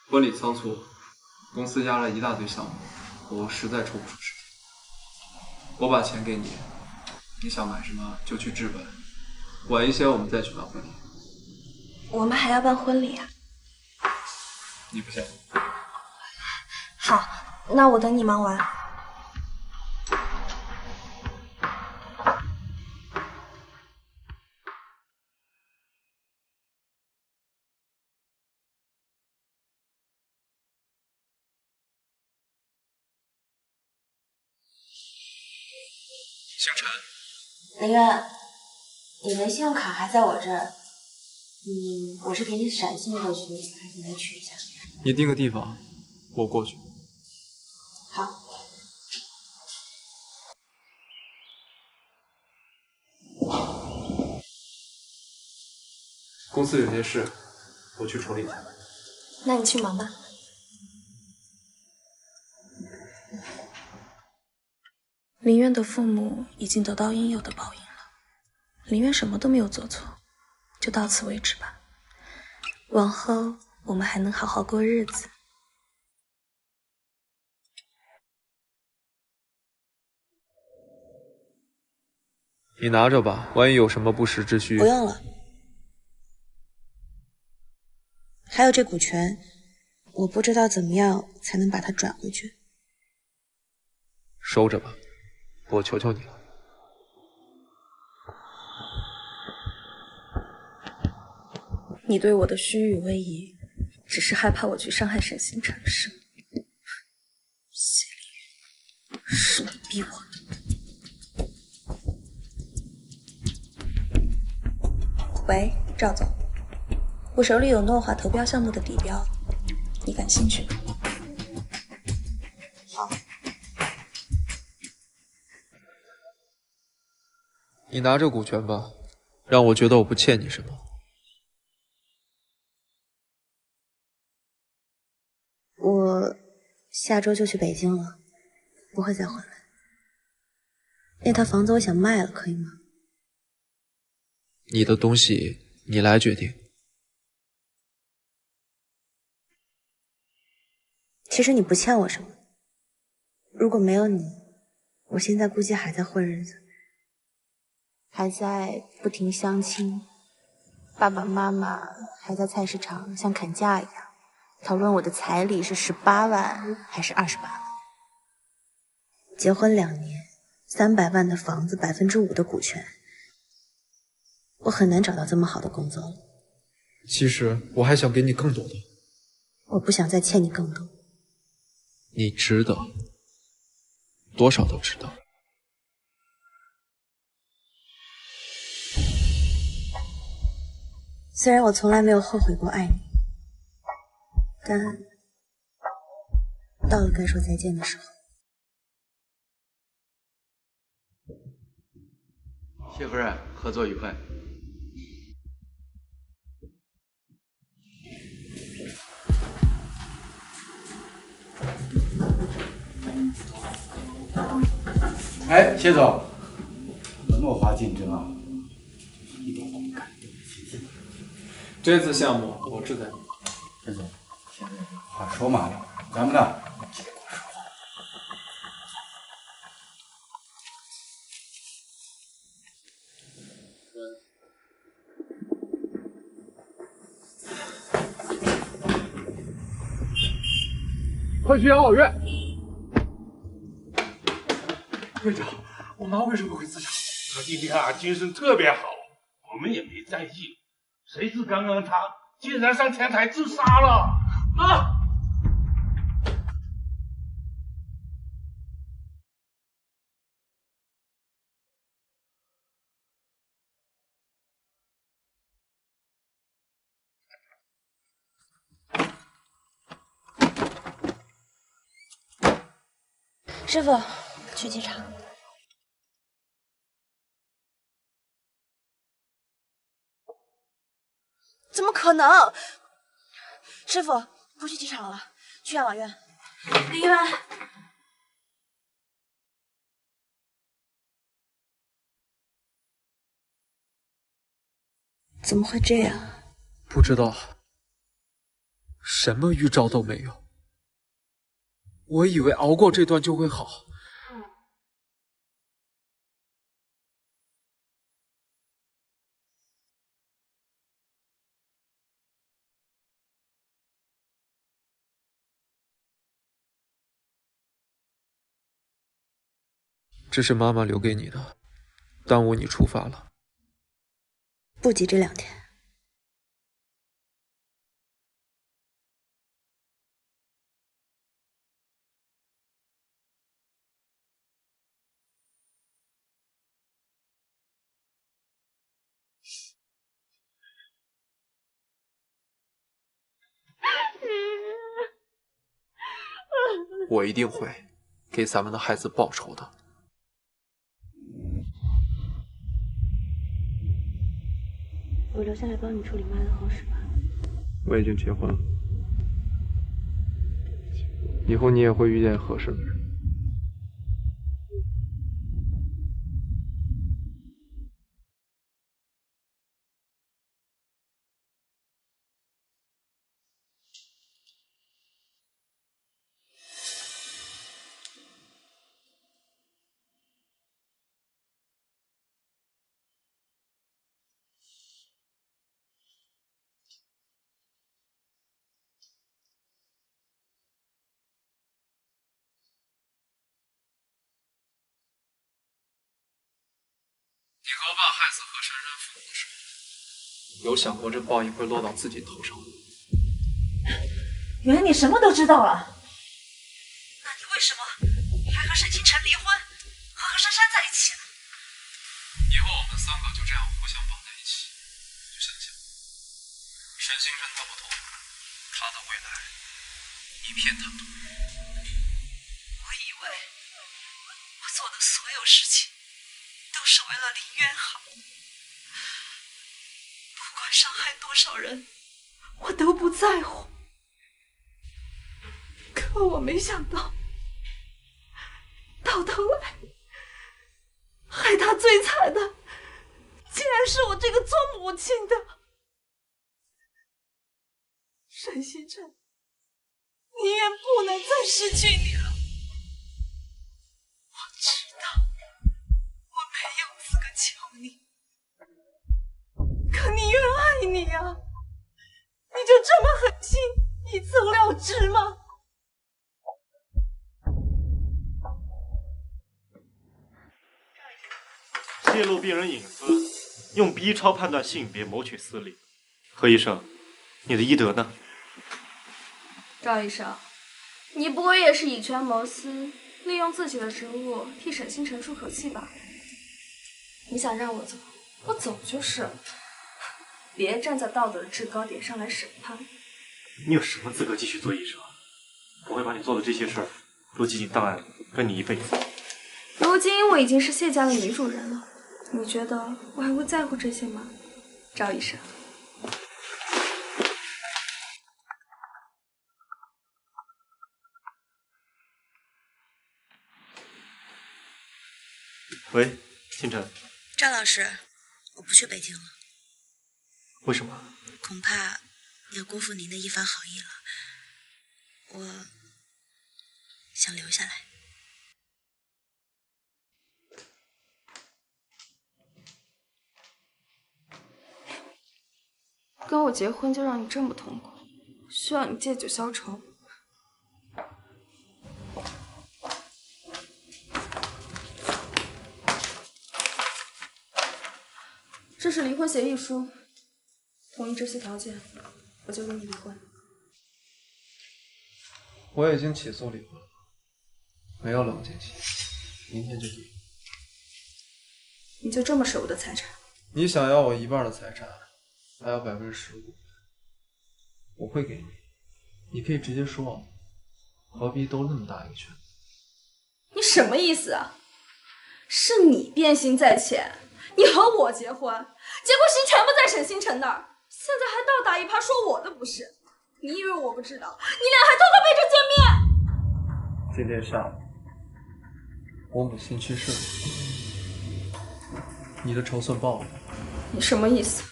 婚礼仓促，公司压了一大堆项目，我实在抽不出时间。我把钱给你，你想买什么就去置办，晚一些我们再举办婚礼。我们还要办婚礼啊？你不信？好，那我等你忙完。星辰，林渊，你的信用卡还在我这儿，我是给你闪信过去，还是你取一下？你定个地方，我过去。好。公司有些事，我去处理一下。那你去忙吧。林渊的父母已经得到应有的报应了，林渊什么都没有做错，就到此为止吧。往后我们还能好好过日子。你拿着吧，万一有什么不时之需。不用了。还有这股权，我不知道怎么样才能把它转回去。收着吧，我求求你了。你对我的虚与委蛇，只是害怕我去伤害沈星辰是吗？谢凌云，是你逼我的。喂，赵总，我手里有诺华投标项目的底标，你感兴趣吗？好。你拿着股权吧，让我觉得我不欠你什么。我下周就去北京了，不会再回来。那套房子我想卖了，可以吗？你的东西你来决定。其实你不欠我什么，如果没有你，我现在估计还在混日子，还在不停相亲，爸爸妈妈还在菜市场像砍价一样讨论我的彩礼是18万还是28万。结婚2年，300万的房子，5%的股权，我很难找到这么好的工作了。其实我还想给你更多的。我不想再欠你更多。你值得，多少都值得。虽然我从来没有后悔过爱你，但到了该说再见的时候。谢夫人，合作愉快。哎，谢总，诺华竞争啊，一点都不敢。这次项目我志在你。谢总，现在话说嘛，咱们呢，结果说话。快去养老院！院长，我妈为什么会自杀？她今天啊精神特别好，我们也没在意。谁知刚刚她竟然上天台自杀了啊！师傅，去机场。怎么可能？师傅，不去机场了，去养老院。林渊，怎么会这样？不知道，什么预兆都没有。我以为熬过这段就会好。这是妈妈留给你的，耽误你出发了。不急这2天。我一定会给咱们的孩子报仇的。我留下来帮你处理妈的后事吧。我已经结婚了，以后你也会遇见合适的人。你和我爸害死何珊珊父母的时候，有想过这报应会落到自己头上吗？原来你什么都知道了。那你为什么还和沈清晨离婚，和何珊珊在一起呢？以后我们3个就这样互相绑在一起，就想想，沈星辰他不同，他的未来一片坦途。我以为我做的所有事情都是为了林渊好，不管伤害多少人，我都不在乎。可我没想到，到头来害他最惨的，竟然是我这个做母亲的。沈星辰，宁愿不能再失去你了。我知道我没有资格求你，可宁愿爱你啊！你就这么狠心一走了之吗？泄露病人隐私，用 B 超判断性别，谋取私利。何医生，你的医德呢？赵医生，你不会也是以权谋私，利用自己的职务替沈星辰出口气吧？你想让我走，我走就是，别站在道德的制高点上来审判。你有什么资格继续做医生？我会把你做的这些事儿都记进档案里，跟你一辈子。如今我已经是谢家的女主人了，你觉得我还会在乎这些吗，赵医生？喂，星辰。赵老师，我不去北京了。为什么？恐怕要辜负您的一番好意了。我想留下来。跟我结婚就让你这么痛苦，需要你借酒消愁。这是离婚协议书，同意这些条件，我就跟你离婚。我已经起诉离婚了，没有冷静期，明天就离。你就这么舍不得财产？你想要我1半的财产，还有15%，我会给你。你可以直接说，何必兜那么大一个圈子？你什么意思啊？是你变心在前，你和我结婚，结果心全部在沈星辰那儿，现在还倒打一耙说我的不是。你以为我不知道？你俩还偷偷背着见面。今天上午，我母亲去世了，你的仇算报了。你什么意思？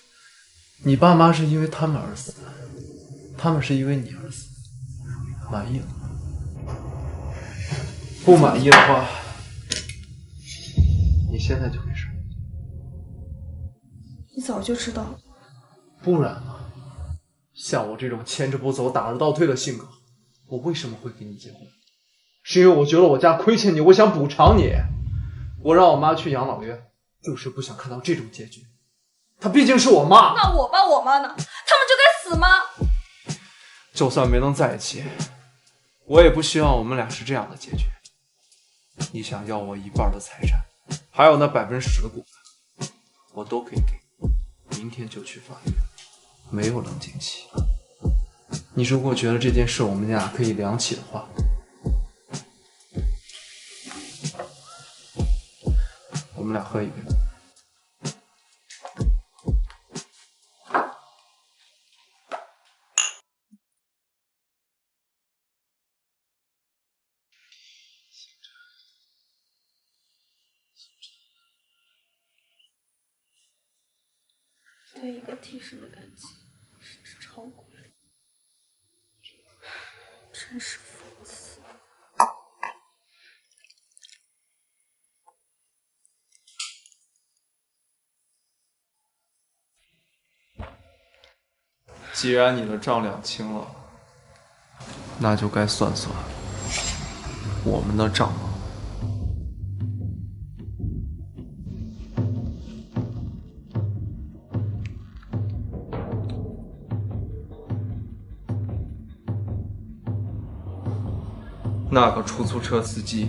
你爸妈是因为他们而死，他们是因为你而死。满意了？不满意的话，你现在就没事。你早就知道了。不然呢？像我这种牵着不走、打着倒退的性格，我为什么会跟你结婚？是因为我觉得我家亏欠你，我想补偿你。我让我妈去养老院，就是不想看到这种结局。她毕竟是我妈。那我爸我妈呢？他们就该死吗？就算没能在一起，我也不希望我们俩是这样的结局。你想要我一半的财产，还有那10%的股份，我都可以给你。明天就去法院，没有冷静期。你如果觉得这件事我们俩可以两起的话，我们俩喝一杯。对一个替身的感情，甚至超过了，真是讽刺。既然你的账两清了，那就该算算我们的账了。那个出租车司机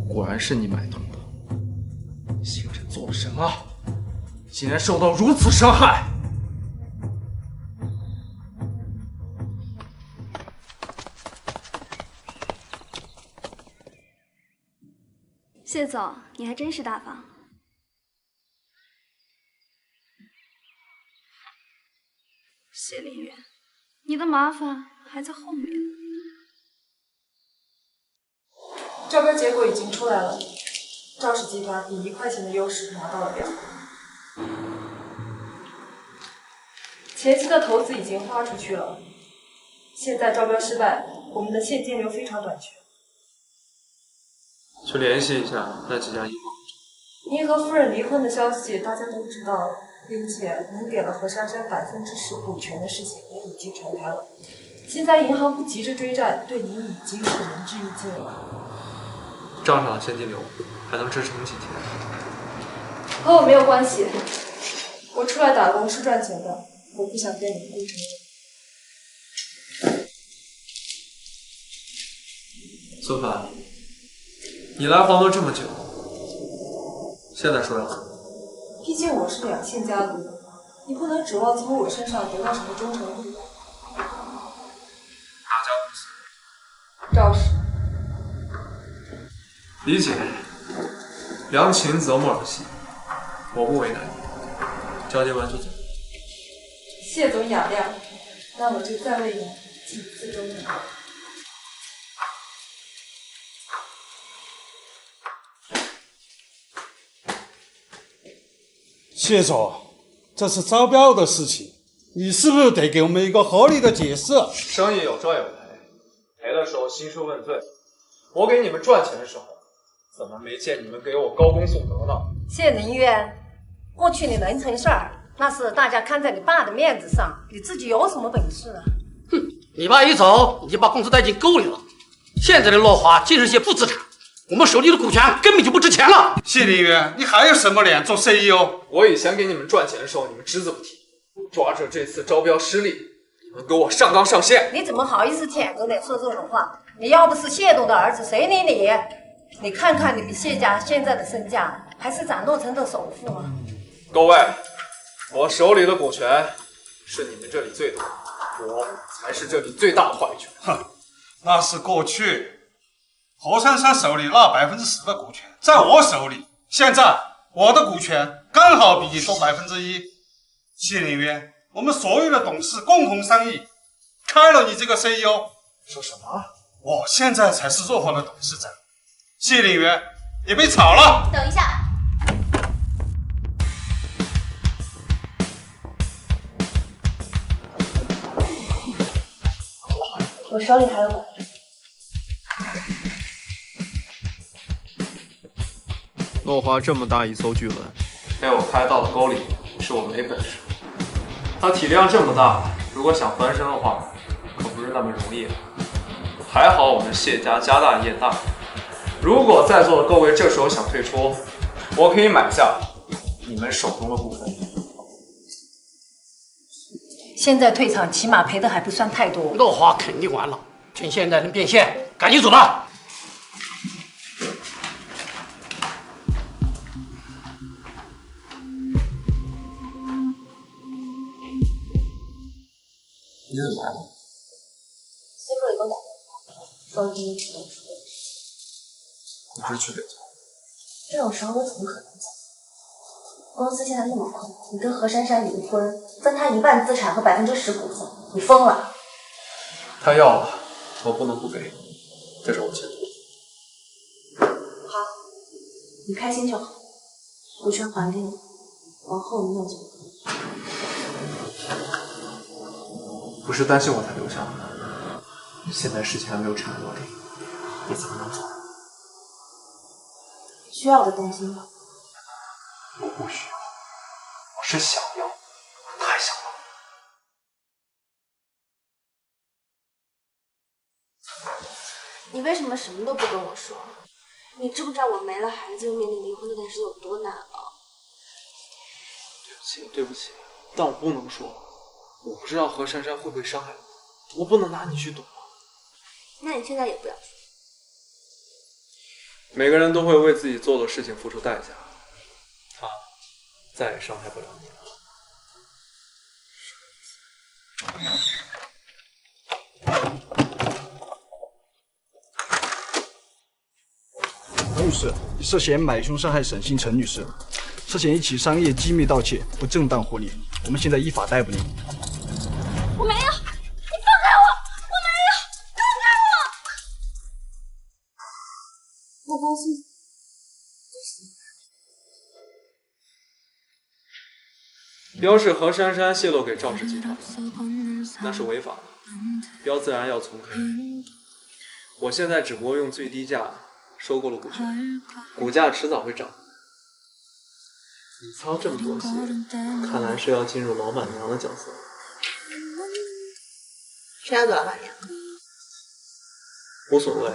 果然是你买通的。星辰做了什么？竟然受到如此伤害！谢总，你还真是大方。谢林远，你的麻烦还在后面。招标结果已经出来了，赵氏集团以1块钱的优势拿到了标。前期的投资已经花出去了，现在招标失败，我们的现金流非常短缺。去联系一下那几家银行。您和夫人离婚的消息大家都知道了，并且您给了何珊珊10%股权的事情也已经传开了。现在银行不急着追债，对您已经是仁至义尽了。账上的现金流还能支撑几天？和我没有关系，我出来打工是赚钱的，我不想跟你共成孙凡，你来黄州这么久，现在说要走？毕竟我是2姓家族，你不能指望从我身上得到什么忠诚度。哪家公司？赵氏。理解，良禽择木而栖，我不为难你，交接完就走。谢总雅量，那我就再为你祭祀周年。谢总，这是招标的事情，你是不是得给我们一个合理的解释？生意有赚有赔，赔的时候兴师问罪，我给你们赚钱的时候，怎么没见你们给我高功颂德呢？谢林渊，过去你能成事儿，那是大家看在你爸的面子上，你自己有什么本事啊？哼，你爸一走，你就把公司带进沟里了。现在的乐华尽是些负资产，我们手里的股权根本就不值钱了。谢林渊，你还有什么脸做 CEO？ 我以前给你们赚钱的时候，你们只字不提，抓着这次招标失利，你们给我上纲上线。你怎么好意思舔着脸说这种话？你要不是谢董的儿子，谁理你？你看看你们谢家现在的身价，还是展诺城的首富吗？各位，我手里的股权是你们这里最多，我才是这里最大的话语权。哼，那是过去，何珊珊手里那10%的股权在我手里，现在我的股权刚好比你多1%。谢凌渊，我们所有的董事共同商议，开了你这个 CEO。说什么？我现在才是若华的董事长，谢凌渊也被炒了。等一下。我手里还有本。诺华这么大一艘巨轮，被我开到了沟里，是我没本事。它体量这么大，如果想翻身的话，可不是那么容易。还好我们谢家家大业大，如果在座的各位这时候想退出，我可以买下你们手中的股份。现在退场，起码赔的还不算太多。诺华肯定完了，趁现在能变现，赶紧走吧。你怎么来了？西部理工打电话，说今天去董事会。你不是去北京？这种时候我怎么可能走？公司现在那么困，你跟何珊珊离婚，分他1半资产和10%股份，你疯了？他要了，我不能不给，这是我欠的。好，你开心就好，股权还给你，往后你有就可以。不是担心我才留下的，现在事情还没有尘埃落定，你怎么能走？需要我的动心吗？我不需要，我是想要，太想要。你为什么什么都不跟我说？你知不知道我没了孩子又面临离婚这件事有多难啊？对不起，但我不能说，我不知道何珊珊会不会伤害我，我不能拿你去赌。那你现在也不要说。每个人都会为自己做的事情付出代价，他再也伤害不了你了。王女士，你涉嫌买凶伤害沈星辰女士，涉嫌1起商业机密盗窃、不正当获利，我们现在依法逮捕你。我没有，你放开我！我没有，放开我！我公司标是何珊珊泄露给赵氏集团，那是违法的，标自然要重开。我现在只不过用最低价收购了股权，股价迟早会涨。你操这么多心，看来是要进入老板娘的角色。谁要做老板娘？无所谓，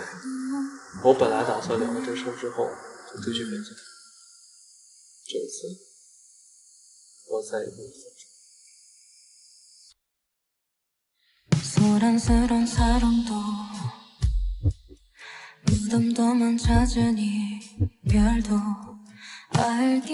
我本来打算了了这事之后就退去北京。这次我再也不会放手。 소란스런 사랑도 무덤도만 찾은 이별도 알게